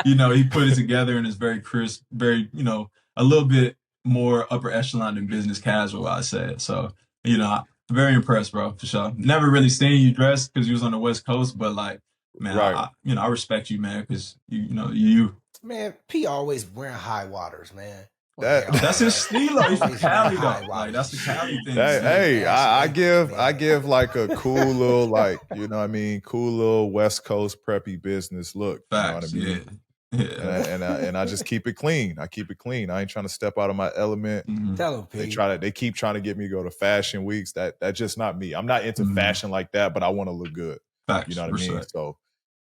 you know, he put it together and it's very crisp, very, you know, a little bit more upper echelon than business casual, I said. So, you know, very impressed, bro, for sure. Never really seen you dress because you was on the West Coast, but like, man, Right. I respect you, man, because you. Man, P always wearing high waters, man. That's his stilo. He's from Cali, though. Like that's the Cali thing. Hey, I give like a cool little, like, you know what I mean, cool little West Coast preppy business look. Facts, you know what I mean? Yeah. And I just keep it clean. I keep it clean. I ain't trying to step out of my element. Mhm. Tell him, P. They keep trying to get me to go to fashion weeks. That's just not me. I'm not into fashion like that, but I want to look good. Facts, You know what I mean? So,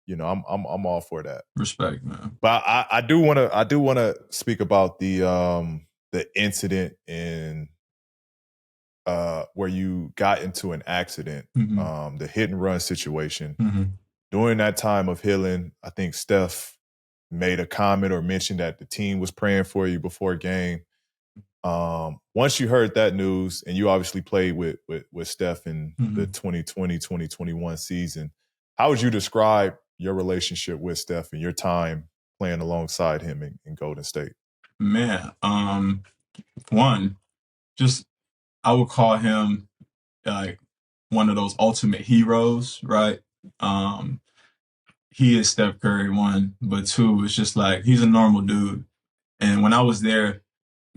you know, I'm all for that. Respect, man. But I do want to speak about the incident in where you got into an accident, the hit and run situation. During that time of healing, I think Steph made a comment or mentioned that the team was praying for you before a game. Once you heard that news, and you obviously played with Steph in the 2020-2021 season, how would you describe your relationship with Steph and your time playing alongside him in Golden State? Man, one, just I would call him like one of those ultimate heroes, right? He is Steph Curry, one, but two, it's just like he's a normal dude. And when I was there,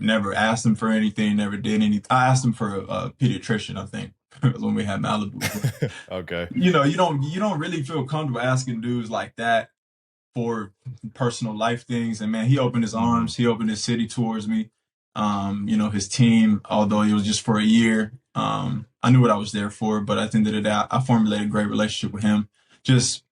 never asked him for anything, never did anything. I asked him for a pediatrician, I think, when we had Malibu. Okay. You know, you don't really feel comfortable asking dudes like that for personal life things. And man, he opened his arms, he opened his city towards me. You know, his team, although it was just for a year, I knew what I was there for. But at the end of the day, I formulated a great relationship with him, just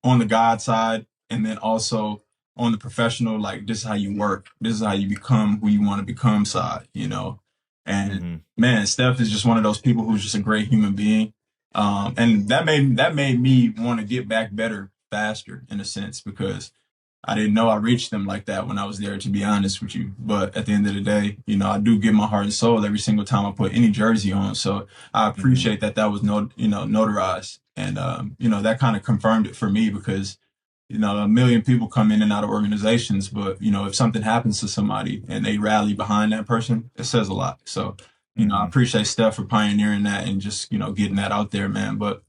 on the God side, and then also on the professional, like this is how you work, this is how you become who you want to become side, you know. And man, Steph is just one of those people who's just a great human being. And that made me want to get back better faster in a sense, because I didn't know I reached them like that when I was there, to be honest with you. But at the end of the day, you know, I do give my heart and soul every single time I put any jersey on. So I appreciate that was notarized. And, you know, that kind of confirmed it for me, because, you know, a million people come in and out of organizations, but, you know, if something happens to somebody and they rally behind that person, it says a lot. So, you know, I appreciate Steph for pioneering that and just, you know, getting that out there, man. But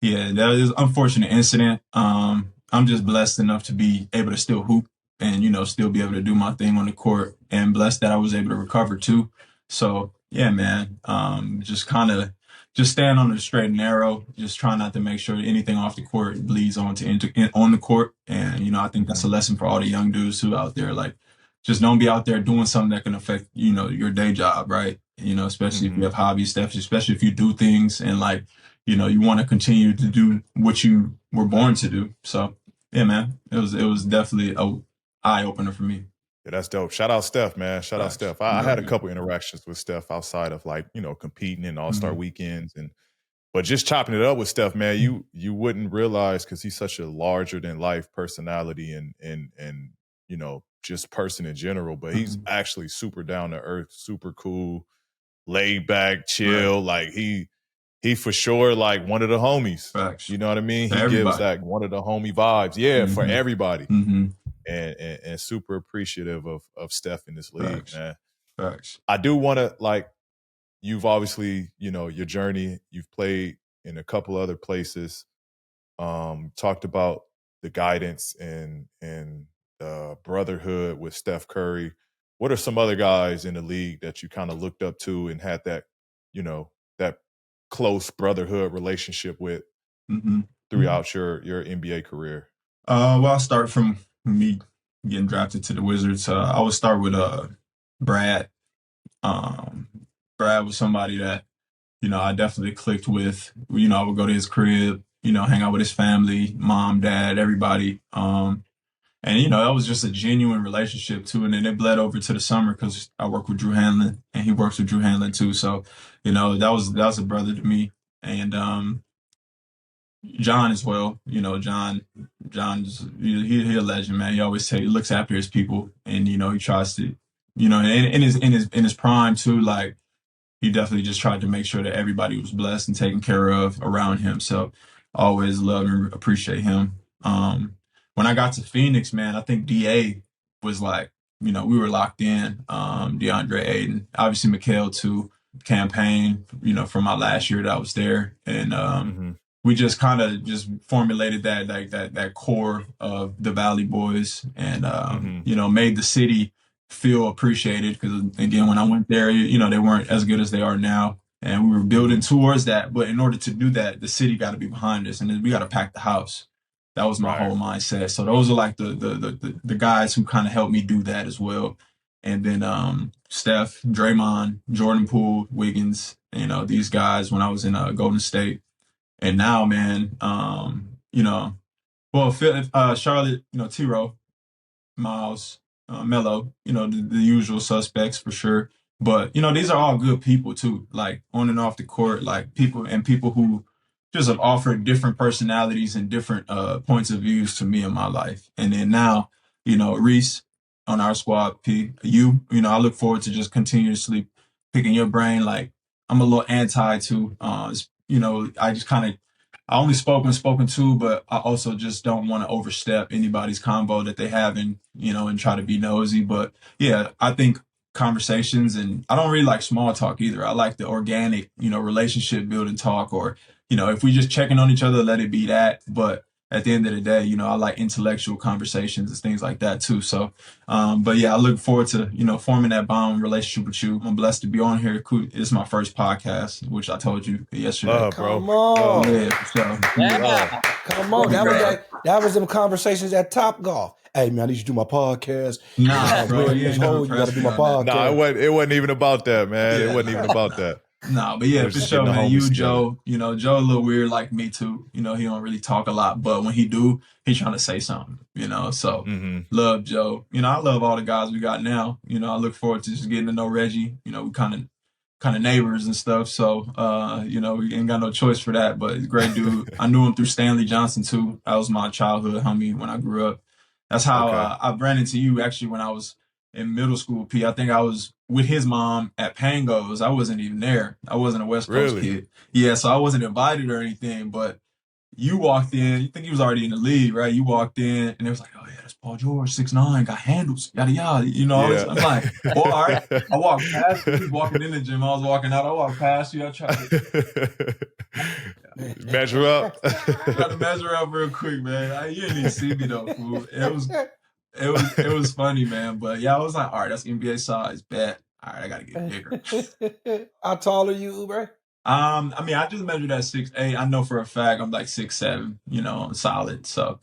yeah, that is an unfortunate incident. I'm just blessed enough to be able to still hoop and, you know, still be able to do my thing on the court, and blessed that I was able to recover too. So yeah, man, just stand on the straight and narrow, just try not to make sure anything off the court bleeds on the court. And, you know, I think that's a lesson for all the young dudes who out there, like, just don't be out there doing something that can affect, you know, your day job, right? You know, especially if you have hobbies, Steph, especially if you do things and, like, you know, you want to continue to do what you were born to do. So yeah, man, it was definitely a eye opener for me. Yeah, that's dope. Shout out Steph, man. Shout out Steph. I had a couple interactions with Steph outside of, like, you know, competing in All-Star weekends, but just chopping it up with Steph, man, you wouldn't realize, because he's such a larger than life personality and you know, just person in general, but he's actually super down to earth, super cool, laid back, chill. Like he for sure like one of the homies. Facts. You know what I mean? For He everybody. gives that one of the homie vibes. Yeah, for everybody. Mm-hmm. And super appreciative of Steph in this league, Facts. man. Facts. I do want to, like, you've obviously, you know, your journey, you've played in a couple other places, talked about the guidance and Brotherhood with Steph Curry. What are some other guys in the league that you kind of looked up to and had that, you know, that close brotherhood relationship with throughout your NBA career? Well, I'll start from me getting drafted to the Wizards. I would start with Brad. Brad was somebody that, you know, I definitely clicked with. You know, I would go to his crib hang out with his family, mom, dad, everybody. And, that was just a genuine relationship too. And then it bled over to the summer because I work with Drew Hanlon and he works with Drew Hanlon too. So, that was a brother to me. And John as well. John's he a legend, man. He always he looks after his people, and he tries to, in his prime too. Like he definitely just tried to make sure that everybody was blessed and taken care of around him. So I always love and appreciate him. When I got to Phoenix, man, I think DA was like, we were locked in. DeAndre Ayton, obviously Mikal too. Campaign, from my last year that I was there, and we just kind of just formulated that core of the Valley Boys, and made the city feel appreciated. Because again, when I went there, they weren't as good as they are now, and we were building towards that. But in order to do that, the city got to be behind us, and then we got to pack the house. That was my whole mindset. So those are like the guys who kind of helped me do that as well. And then Steph, Draymond, Jordan Poole, Wiggins, these guys when I was in Golden State. And now, man, Charlotte, T-Row, Miles, Melo, the usual suspects for sure. But, these are all good people too, like on and off the court, like people who just have offered different personalities and different points of views to me in my life. And then now, Reese on our squad, P, I look forward to just continuously picking your brain. Like I'm a little anti to, I only spoken to, but I also just don't want to overstep anybody's convo that they have and try to be nosy. But yeah, I think conversations, and I don't really like small talk either. I like the organic, relationship building talk, or, if we just checking on each other, let it be that. But at the end of the day, I like intellectual conversations and things like that too. So, but yeah, I look forward to, forming that bond relationship with you. I'm blessed to be on here. It's my first podcast, which I told you yesterday. Bro. Come on. Yeah. Come on. That was them conversations at Top Golf. Hey man, I need you to do my podcast. Nah, bro, you gotta do my podcast. Nah, it wasn't even about that, man. It wasn't even about that. No, but yeah, for sure, man. You, Joe, Joe a little weird like me too. He don't really talk a lot, but when he do, he's trying to say something, So love Joe. I love all the guys we got now. I look forward to just getting to know Reggie. We kind of neighbors and stuff. So we ain't got no choice for that. But he's a great dude. I knew him through Stanley Johnson too. That was my childhood homie when I grew up. That's how I ran into you actually when I was in middle school, P. I think I was with his mom at Pango's. I wasn't even there. I wasn't a West Coast kid. Yeah, so I wasn't invited or anything, but you walked in. You think he was already in the league, right? You walked in, and it was like, oh, yeah, that's Paul George, 6'9", got handles, yada, yada. I'm like, oh, all right. I walked past you. He was walking in the gym. I was walking out. I walked past you. I tried to measure up. Tried to measure up real quick, man. You didn't even see me, though, fool. It was funny, man. But yeah, I was like, all right, that's NBA size. Bet. All right, I got to get bigger. How tall are you, Oubre? I just measured at 6'8". I know for a fact I'm like 6'7", solid. So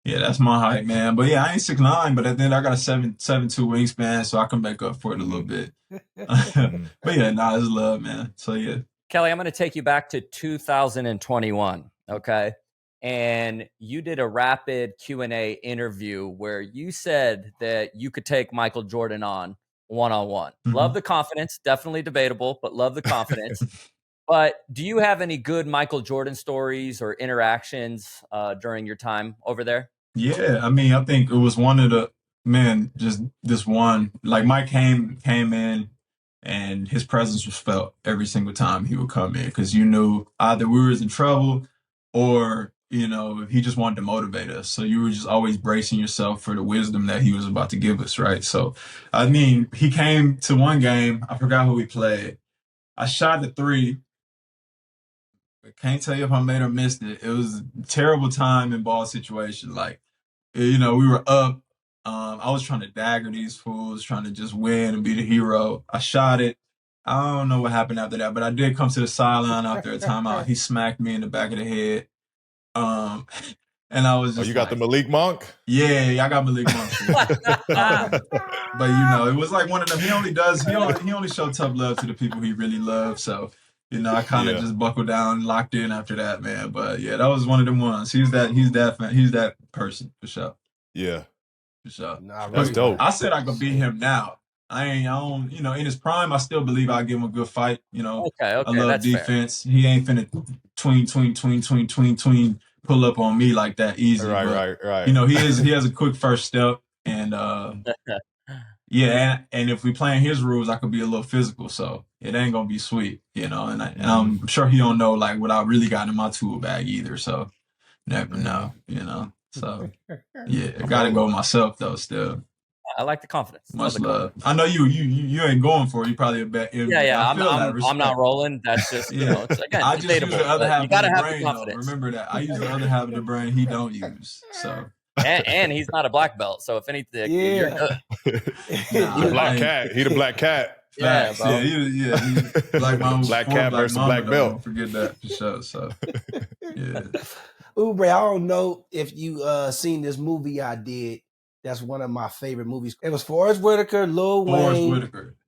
yeah, that's my height, man. But yeah, I ain't 6'9", but then I got a 7'2" wingspan, so I can make up for it a little bit. But yeah, it's love, man. So yeah. Kelly, I'm going to take you back to 2021. Okay. And you did a rapid Q&A interview where you said that you could take Michael Jordan on one-on-one. Love the confidence. Definitely debatable, but love the confidence. But do you have any good Michael Jordan stories or interactions during your time over there? Yeah, I think it was one of the, just this one. Like Mike came in and his presence was felt every single time he would come in because you knew either we was in trouble or, he just wanted to motivate us. So you were just always bracing yourself for the wisdom that he was about to give us, right? So, he came to one game. I forgot who he played. I shot the three. I can't tell you if I made or missed it. It was a terrible time in ball situation. Like, we were up. I was trying to dagger these fools, trying to just win and be the hero. I shot it. I don't know what happened after that, but I did come to the sideline after a timeout. He smacked me in the back of the head. And I was just you got the Malik Monk? Yeah, I got Malik Monk. But it was like one of them. He only showed tough love to the people he really loved. So I kind of just buckled down, locked in after that, man. But yeah, that was one of them ones. He's that person for sure. Yeah. For sure. Nah, That's dope. I said I could beat him now. I don't, in his prime, I still believe I'll give him a good fight. Okay, I love that's defense. Fair. He ain't finna tween, pull up on me like that easy. Right. He has a quick first step, and yeah, and if we playing his rules, I could be a little physical, so it ain't gonna be sweet, and I'm sure he don't know like what I really got in my tool bag either. So never know, So yeah, I gotta go myself though. Still, I like the confidence. Much love. I know you ain't going for it. You probably a bet. Yeah. I'm not rolling. That's just it's again. I just use the other half you gotta of the have brain. the confidence. Though. Remember that I use the other half of the brain he don't use. So. And he's not a black belt, so if anything, you're good. He the black cat. Yeah, bro. He's like my black cat versus black belt. Don't forget that for sure. So yeah. Oubre, I don't know if you seen this movie I did. That's one of my favorite movies. It was Forrest Whitaker, Lil Wayne,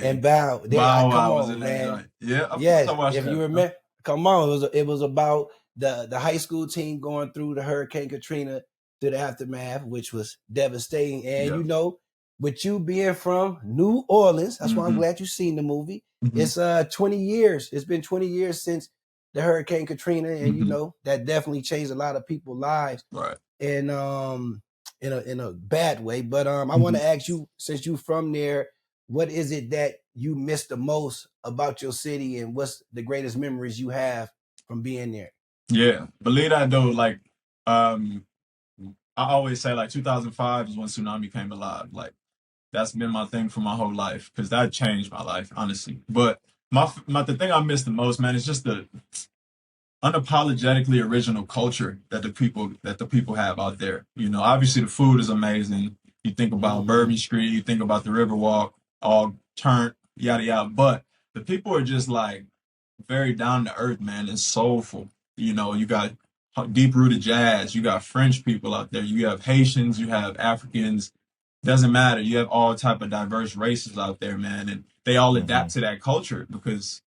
and Bow. Bow come was on, in man. Yeah, yes. If you remember, come on. It was about the high school team going through the Hurricane Katrina, through the aftermath, which was devastating. And with you being from New Orleans, that's why I'm glad you've seen the movie. It's 20 years. It's been 20 years since the Hurricane Katrina, and that definitely changed a lot of people's lives. Right. And in a bad way. But I want to ask you, since you from there, what is it that you miss the most about your city, and what's the greatest memories you have from being there? Yeah, believe that though, like I always say like 2005 is when tsunami came alive. Like that's been my thing for my whole life because that changed my life, honestly. But the thing I miss the most, man, is just the unapologetically original culture that the people have out there. Obviously the food is amazing. You think about Bourbon Street, you think about the Riverwalk, all turned, yada yada. But the people are just like very down to earth, man, and soulful. You got deep-rooted jazz. You got French people out there. You have Haitians. You have Africans. Doesn't matter. You have all type of diverse races out there, man, and they all adapt to that culture because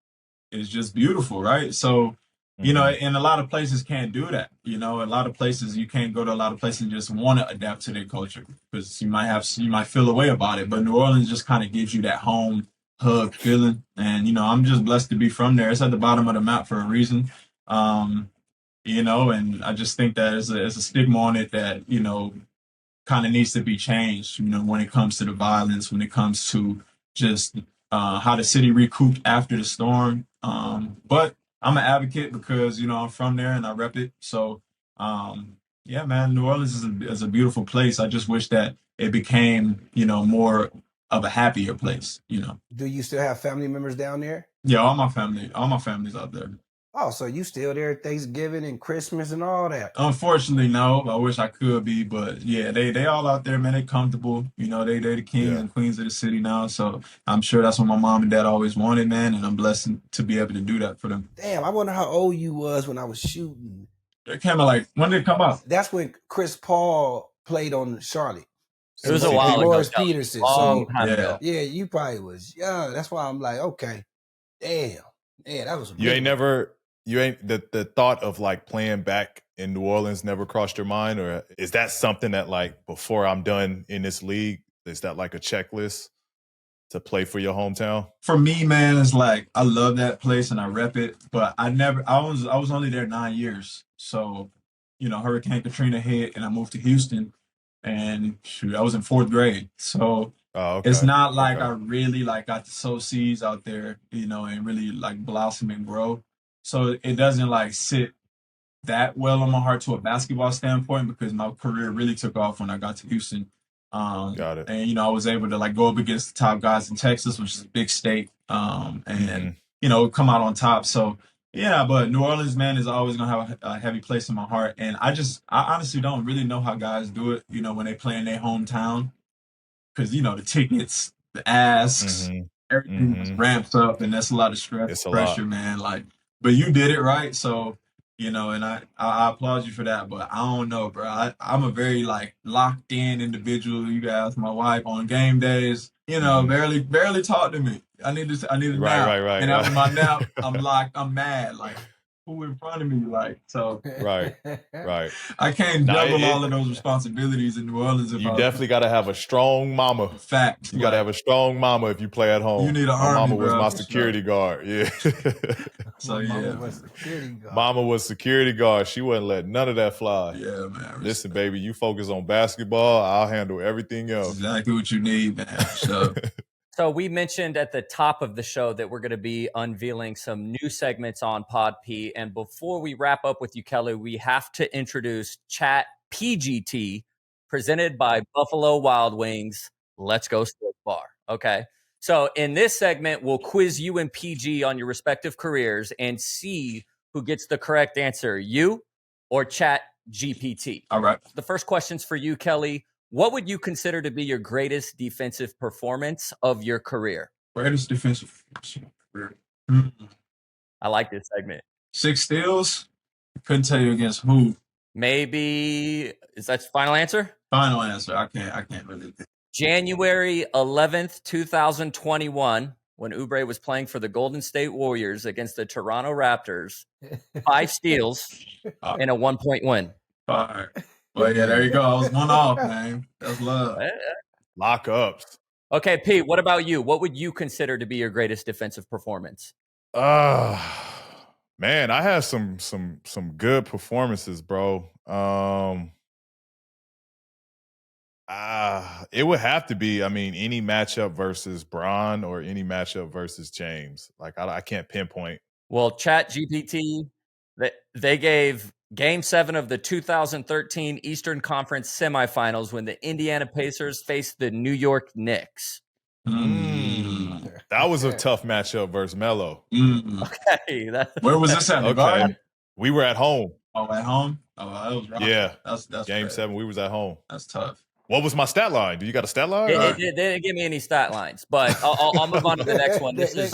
it's just beautiful, right? So, and a lot of places can't do that. A lot of places you can't go to. A lot of places and just want to adapt to their culture because you might feel a way about it. But New Orleans just kind of gives you that home hug feeling, and I'm just blessed to be from there. It's at the bottom of the map for a reason. And I just think that there's a stigma on it that, kind of needs to be changed, when it comes to the violence, when it comes to just how the city recouped after the storm. But I'm an advocate because, I'm from there and I rep it. So, yeah, man, New Orleans is a beautiful place. I just wish that it became, more of a happier place, Do you still have family members down there? Yeah, all my family's out there. Oh, so you still there Thanksgiving and Christmas and all that? Unfortunately, no. I wish I could be, but yeah, they all out there, man. They comfortable. They the kings and queens of the city now. So I'm sure that's what my mom and dad always wanted, man. And I'm blessed to be able to do that for them. Damn, I wonder how old you was when I was shooting. It came out when did it come out? That's when Chris Paul played on Charlotte. It was a while ago. Morris Peterson. Long time ago. Yeah, you probably was young. That's why I'm like, okay, damn, that was. You ain't the thought of like playing back in New Orleans never crossed your mind, or is that something that like before I'm done in this league, is that like a checklist to play for your hometown? For me, man, it's like I love that place and I rep it, but I was only there 9 years. So, Hurricane Katrina hit and I moved to Houston, and shoot, I was in 4th grade. So it's not like I really like got to sow seeds out there, and really like blossom and grow. So it doesn't like sit that well on my heart to a basketball standpoint because my career really took off when I got to Houston. Got it. And, I was able to like go up against the top guys in Texas, which is a big state, and, come out on top. So, yeah, but New Orleans, man, is always going to have a heavy place in my heart. And I honestly don't really know how guys do it, when they play in their hometown because, the tickets, the asks, everything ramps up and that's a lot of stress, pressure, man. Like, but you did it right. So, You know, and I applaud you for that, but I don't know, bro. I'm a very like locked in individual. You guys, my wife on game days, you know, barely talk to me. I need a nap, Right. and after my nap, I'm mad, like who in front of me, like so. Right. I can't Nah, juggle all of those responsibilities in New Orleans. If You I definitely got to have a strong mama. facts, You got to have a strong mama if you play at home. You need an My army, mama was bro, my for security guard. Yeah. So Mama was security guard. Mama was security guard. She wouldn't let none of that fly. Yeah, man. Listen, baby, you focus on basketball. I'll handle everything That's else. exactly what you need, man. So. So we mentioned at the top of the show that we're going to be unveiling some new segments on Pod P. And before we wrap up with you, Kelly, we have to introduce Chat PGT, presented by Buffalo Wild Wings. Let's go Sports Bar. Okay. So in this segment, we'll quiz you and PG on your respective careers and see who gets the correct answer, you or Chat GPT. All right. The first question's for you, Kelly. What would you consider to be your greatest defensive performance of your career? Greatest defensive career. I like this segment. 6 steals. Couldn't tell you against who. Maybe is that your final answer? Final answer. I can't really. January 11th, 2021, when Oubre was playing for the Golden State Warriors against the Toronto Raptors. 5 steals and a 1-point win. Fire. Well, yeah, there you go. I was one off, man. That's love. Lockups. Okay, Pete, what about you? What would you consider to be your greatest defensive performance? Man, I had some good performances, bro. It would have to be, any matchup versus Bron or any matchup versus James. Like I can't pinpoint. Well, Chat GPT, they gave Game 7 of the 2013 Eastern Conference semifinals when the Indiana Pacers faced the New York Knicks. That was a tough matchup versus Melo. Okay. Where was this at? Okay. We were at home. Oh, at home? Oh, that was rough. Yeah. That's Game 7, we was at home. That's tough. What was my stat line? Do you got a stat line? They didn't give me any stat lines, but I'll move on to the next one. This is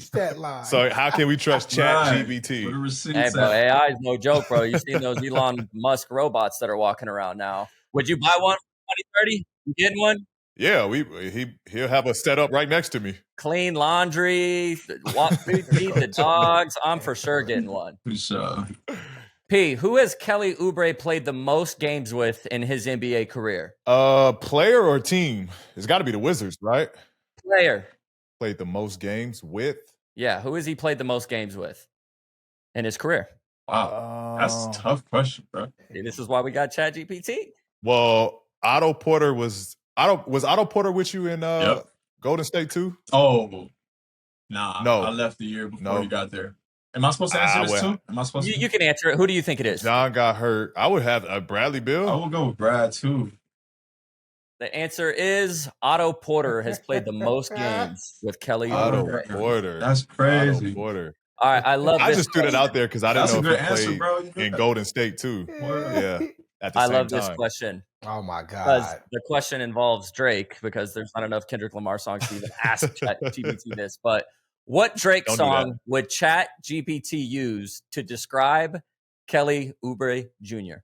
stat line. So how can we trust Chat GBT? Hey, bro, AI is no joke, bro. You seen those Elon Musk robots that are walking around now? Would you buy one for 2030? You getting one? Yeah, he'll have a set up right next to me. Clean laundry, feed the dogs. I'm for sure getting one. For sure. P, who has Kelly Oubre played the most games with in his NBA career? Player or team? It's got to be the Wizards, right? Player. Played the most games with? Yeah, who has he played the most games with in his career? Wow, that's a tough question, bro. See, this is why we got ChatGPT. Well, Otto Porter was Otto Porter with you in Golden State too? Oh, nah. No. I left the year before he got there. Am I supposed to answer this too? Am I supposed to? You can answer it. Who do you think it is? John got hurt. I would have Bradley Beal. I will go with Brad too. The answer is Otto Porter has played the most games with Kelly Oubre. Otto Porter. That's crazy. Otto Porter. All right, I love this. I just threw it out there because I didn't know if he played answer, in Golden State too. Yeah. At the I same love time. this question. Oh my Because God. the question involves Drake, because there's not enough Kendrick Lamar songs to even ask ChatGPT this. But what Drake song would ChatGPT use to describe Kelly Oubre Jr.?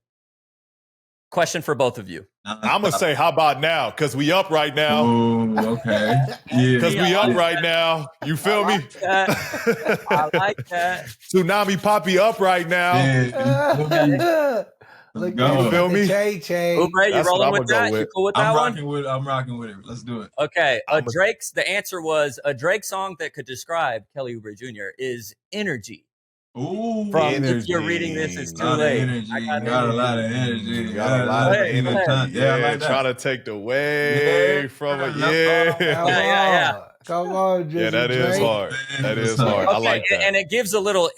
Question for both of you. I'm going to say, how about now? Because we up right now. Oh, okay. Yeah. Because we up right now. You feel me? I like that. Tsunami Poppy up right now. Yeah. Look, You feel me? Oubre, you That's rolling what with I'm gonna that? go You with. cool with that one? I'm rocking with it. Let's do it. Okay. The answer was a Drake song that could describe Kelly Oubre Jr. is Energy. Ooh, If you're reading this, it's too late. Got a lot of energy. Got a lot of energy. Yeah, I like that. Trying to take the way from it. Yeah. Come on, Yeah, that is hard. That is hard. Okay, I like that. And it gives a little,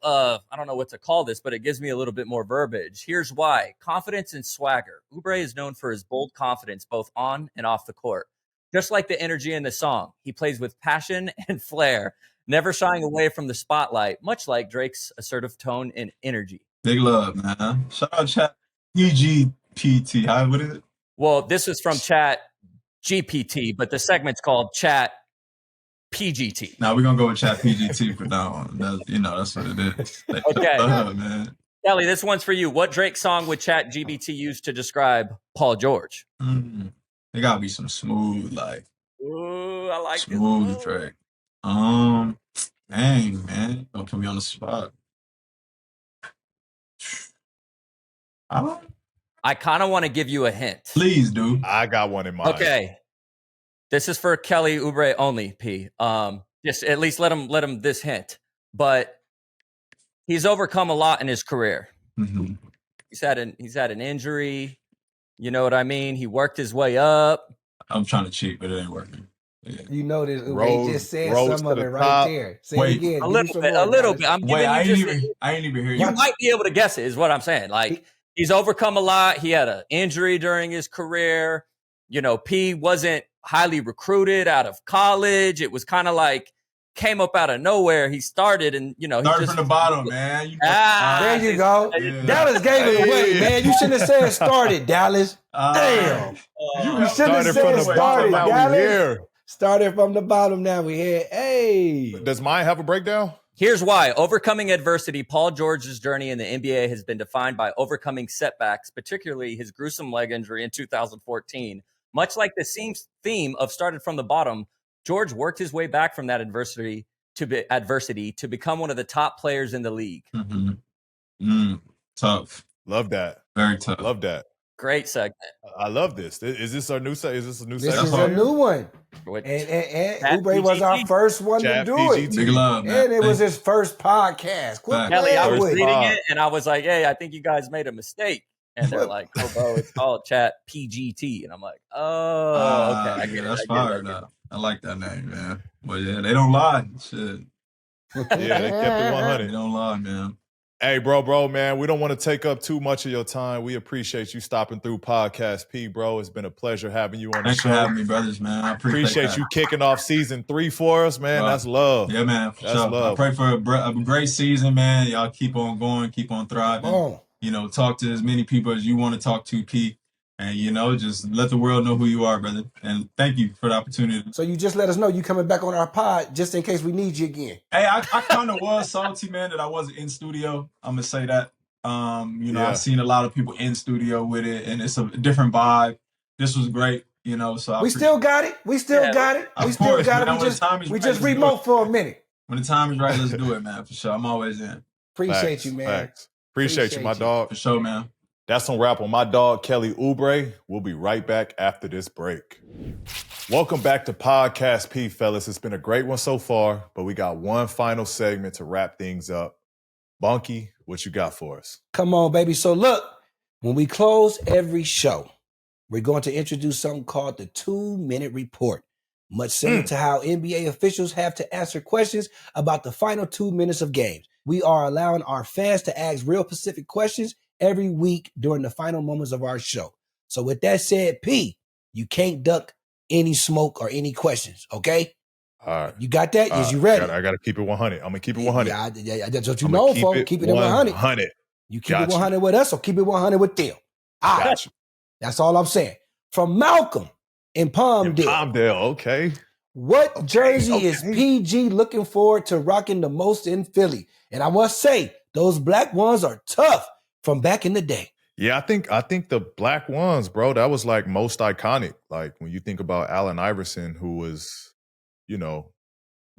I don't know what to call this, but it gives me a little bit more verbiage. Here's why. Confidence and swagger. Oubre is known for his bold confidence, both on and off the court. Just like the energy in the song, he plays with passion and flair, never shying away from the spotlight, much like Drake's assertive tone and energy. Big love, man. Shout out Chat PGPT. What is it? Well, this is from Chat GPT, but the segment's called Chat PGT. Now we're gonna go with Chat PGT for now on. That's what it is. Okay. Man. Kelly, this one's for you. What Drake song would Chat GBT use to describe Paul George? There gotta be some smooth, like Ooh, I like smooth this. Drake. Dang, man, don't put me on the spot. I kind of want to give you a hint. Please do. I got one in mind. Okay. This is for Kelly Oubre only, P. Just at least let him this hint. But he's overcome a lot in his career. Mm-hmm. He's had an injury. You know what I mean? He worked his way up. I'm trying to cheat, but it ain't working. Yeah. You know this. Oubre just said some of it right top. there. Say Wait. it again. A little bit. I'm giving I you ain't even hear you. You might be able to guess it, is what I'm saying. Like, he's overcome a lot. He had an injury during his career. You know, P wasn't highly recruited out of college. It was kind of like came up out of nowhere. He started and, he Started just from the bottom, man. There you go. Yeah. Dallas gave it away, man. You shouldn't have said started, Dallas. Damn. You should have said started, Dallas. Started from the bottom, now we here. Hey. Does mine have a breakdown? Here's why. Overcoming adversity, Paul George's journey in the NBA has been defined by overcoming setbacks, particularly his gruesome leg injury in 2014. Much like the theme of started from the bottom, George worked his way back from that adversity to become one of the top players in the league. Tough. Love that. Very tough. Love that. Great segment. I love this. Is this our new segment? Is this a new This segment? is a new one. With And Chat Oubre was our PGT. first one Chat to do PGT. it. Big love, man. And it was his first podcast. Quit Kelly, I was playing with it. reading it and I was like, hey, I think you guys made a mistake. And they're like, oh, bro, it's called Chat PGT. And I'm like, oh, okay. I get it. That's I get fire, it. though. I like that name, man. But yeah, they don't lie. Shit. Yeah, they kept it They 100. don't lie, man. Hey, bro, man, we don't want to take up too much of your time. We appreciate you stopping through Podcast P, bro. It's been a pleasure having you on the Thanks show. for having me, brothers, man. I Appreciate that. you kicking off season 3 for us, man. Bro. That's love. Yeah, man, for That's sure. love. I pray for a great season, man. Y'all keep on going, keep on thriving. Oh. Talk to as many people as you want to talk to, P. And, just let the world know who you are, brother. And thank you for the opportunity. So you just let us know you coming back on our pod just in case we need you again. Hey, I kind of was salty, man, that I wasn't in studio. I'm going to say that. Yeah. I've seen a lot of people in studio with it, and it's a different vibe. This was great, so We still got it. We still got it. Of We still course, got man. it. When the time is We right, just let's do remote it. for a minute. When the time is right, let's do it, man, for sure. I'm always in. Appreciate Facts, you, man. facts. Appreciate you, my dog. For sure, man. That's on wrap on my dog, Kelly Oubre. We'll be right back after this break. Welcome back to Podcast P, fellas. It's been a great one so far, but we got one final segment to wrap things up. Bunky, what you got for us? Come on, baby. So look, when we close every show, we're going to introduce something called the 2-minute report. Much similar to how NBA officials have to answer questions about the final 2 minutes of games. We are allowing our fans to ask real specific questions every week during the final moments of our show. So with that said, P, you can't duck any smoke or any questions, okay? All right. You got that? Is you ready? I got to keep it 100. I'm going to keep it 100. Yeah, that's what you know, folks. Keep it 100. 100. You keep it 100 with us or keep it 100 with them. All right. Got you. That's all I'm saying. From Malcolm in Palmdale. Okay. What jersey is PG looking forward to rocking the most in Philly? And I must say, those black ones are tough from back in the day. Yeah, I think the black ones, bro, that was like most iconic. Like when you think about Allen Iverson, who was,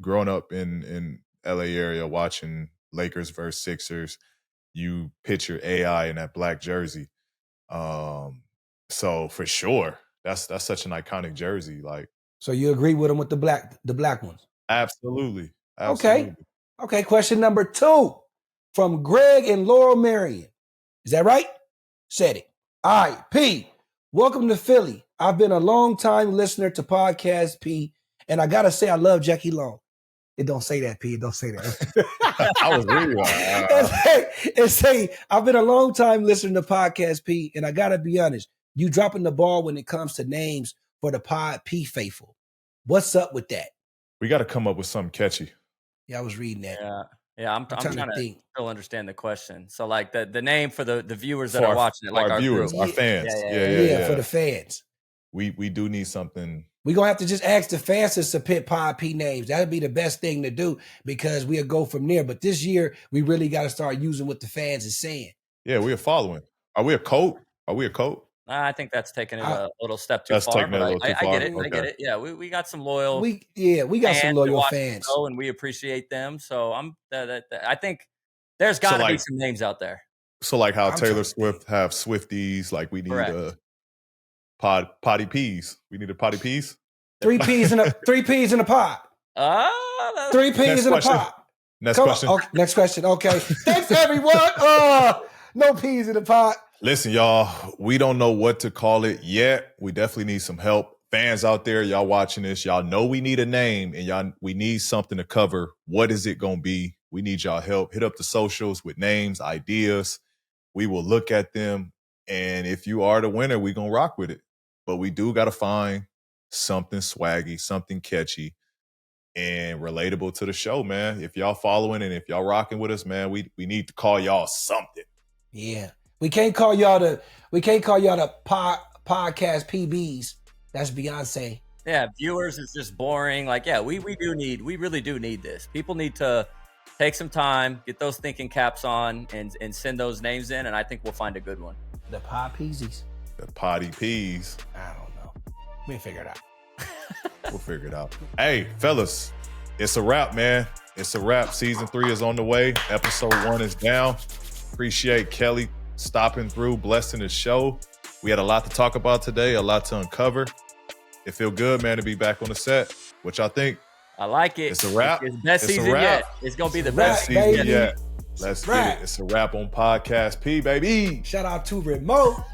growing up in LA area watching Lakers versus Sixers, you picture AI in that black jersey. So for sure, that's such an iconic jersey. Like, so you agree with him with the black ones? Absolutely. Okay. Question number 2 from Greg and Laurel Marion. Is that right? Said it. All right, P. Welcome to Philly. I've been a long time listener to Podcast P, and I gotta say I love Jackie Long. It don't say that, P. It don't say that. I was really and say I've been a long time listener to Podcast P, and I gotta be honest, you dropping the ball when it comes to names for the Pod P faithful. What's up with that? We got to come up with something catchy. Yeah, I was reading that. Yeah. I'm trying to think. still understand the question. So like the name for the viewers that are watching it, like our viewers, group. our fans. Yeah, for the fans. we do need something. We're going to have to just ask the fans to submit Pod P names. That would be the best thing to do because we'll go from there. But this year, we really got to start using what the fans are saying. Yeah, we are following. Are we a cult? Are we a cult? I think that's taking it a little step too That's far. taking it a little too I far. get it. Okay. I get it. Yeah, we got some loyal. We got some loyal fans, and we appreciate them. So I think there's got to be some names out there. So like how Taylor Swift have Swifties, like we need potty peas. We need a potty peas. 3 peas in a pod. 3 peas in a pot. Next question. Okay, next question. Okay. Thanks, everyone. No peas in the pot. Listen, y'all, we don't know what to call it yet. We definitely need some help. Fans out there, y'all watching this, y'all know we need a name and we need something to cover. What is it going to be? We need y'all help. Hit up the socials with names, ideas. We will look at them. And if you are the winner, we're going to rock with it. But we do got to find something swaggy, something catchy, and relatable to the show, man. If y'all following and if y'all rocking with us, man, we need to call y'all something. Yeah. We can't call y'all the podcast PBs. That's Beyonce. Yeah, viewers is just boring. Like, yeah, we really do need this. People need to take some time, get those thinking caps on, and send those names in, and I think we'll find a good one. The Pod Peasies. The potty peas. I don't know. We'll figure it out. We'll figure it out. Hey, fellas, it's a wrap, man. It's a wrap. Season 3 is on the way. Episode 1 is down. Appreciate Kelly stopping through, blessing the show. We had a lot to talk about today, a lot to uncover. It feel good, man, to be back on the set. What y'all think? I like it. It's a wrap. It's best It's a season wrap. yet. It's going to be the Best best season baby. yet. Let's get it. It's a wrap on Podcast P, baby. Shout out to Remo.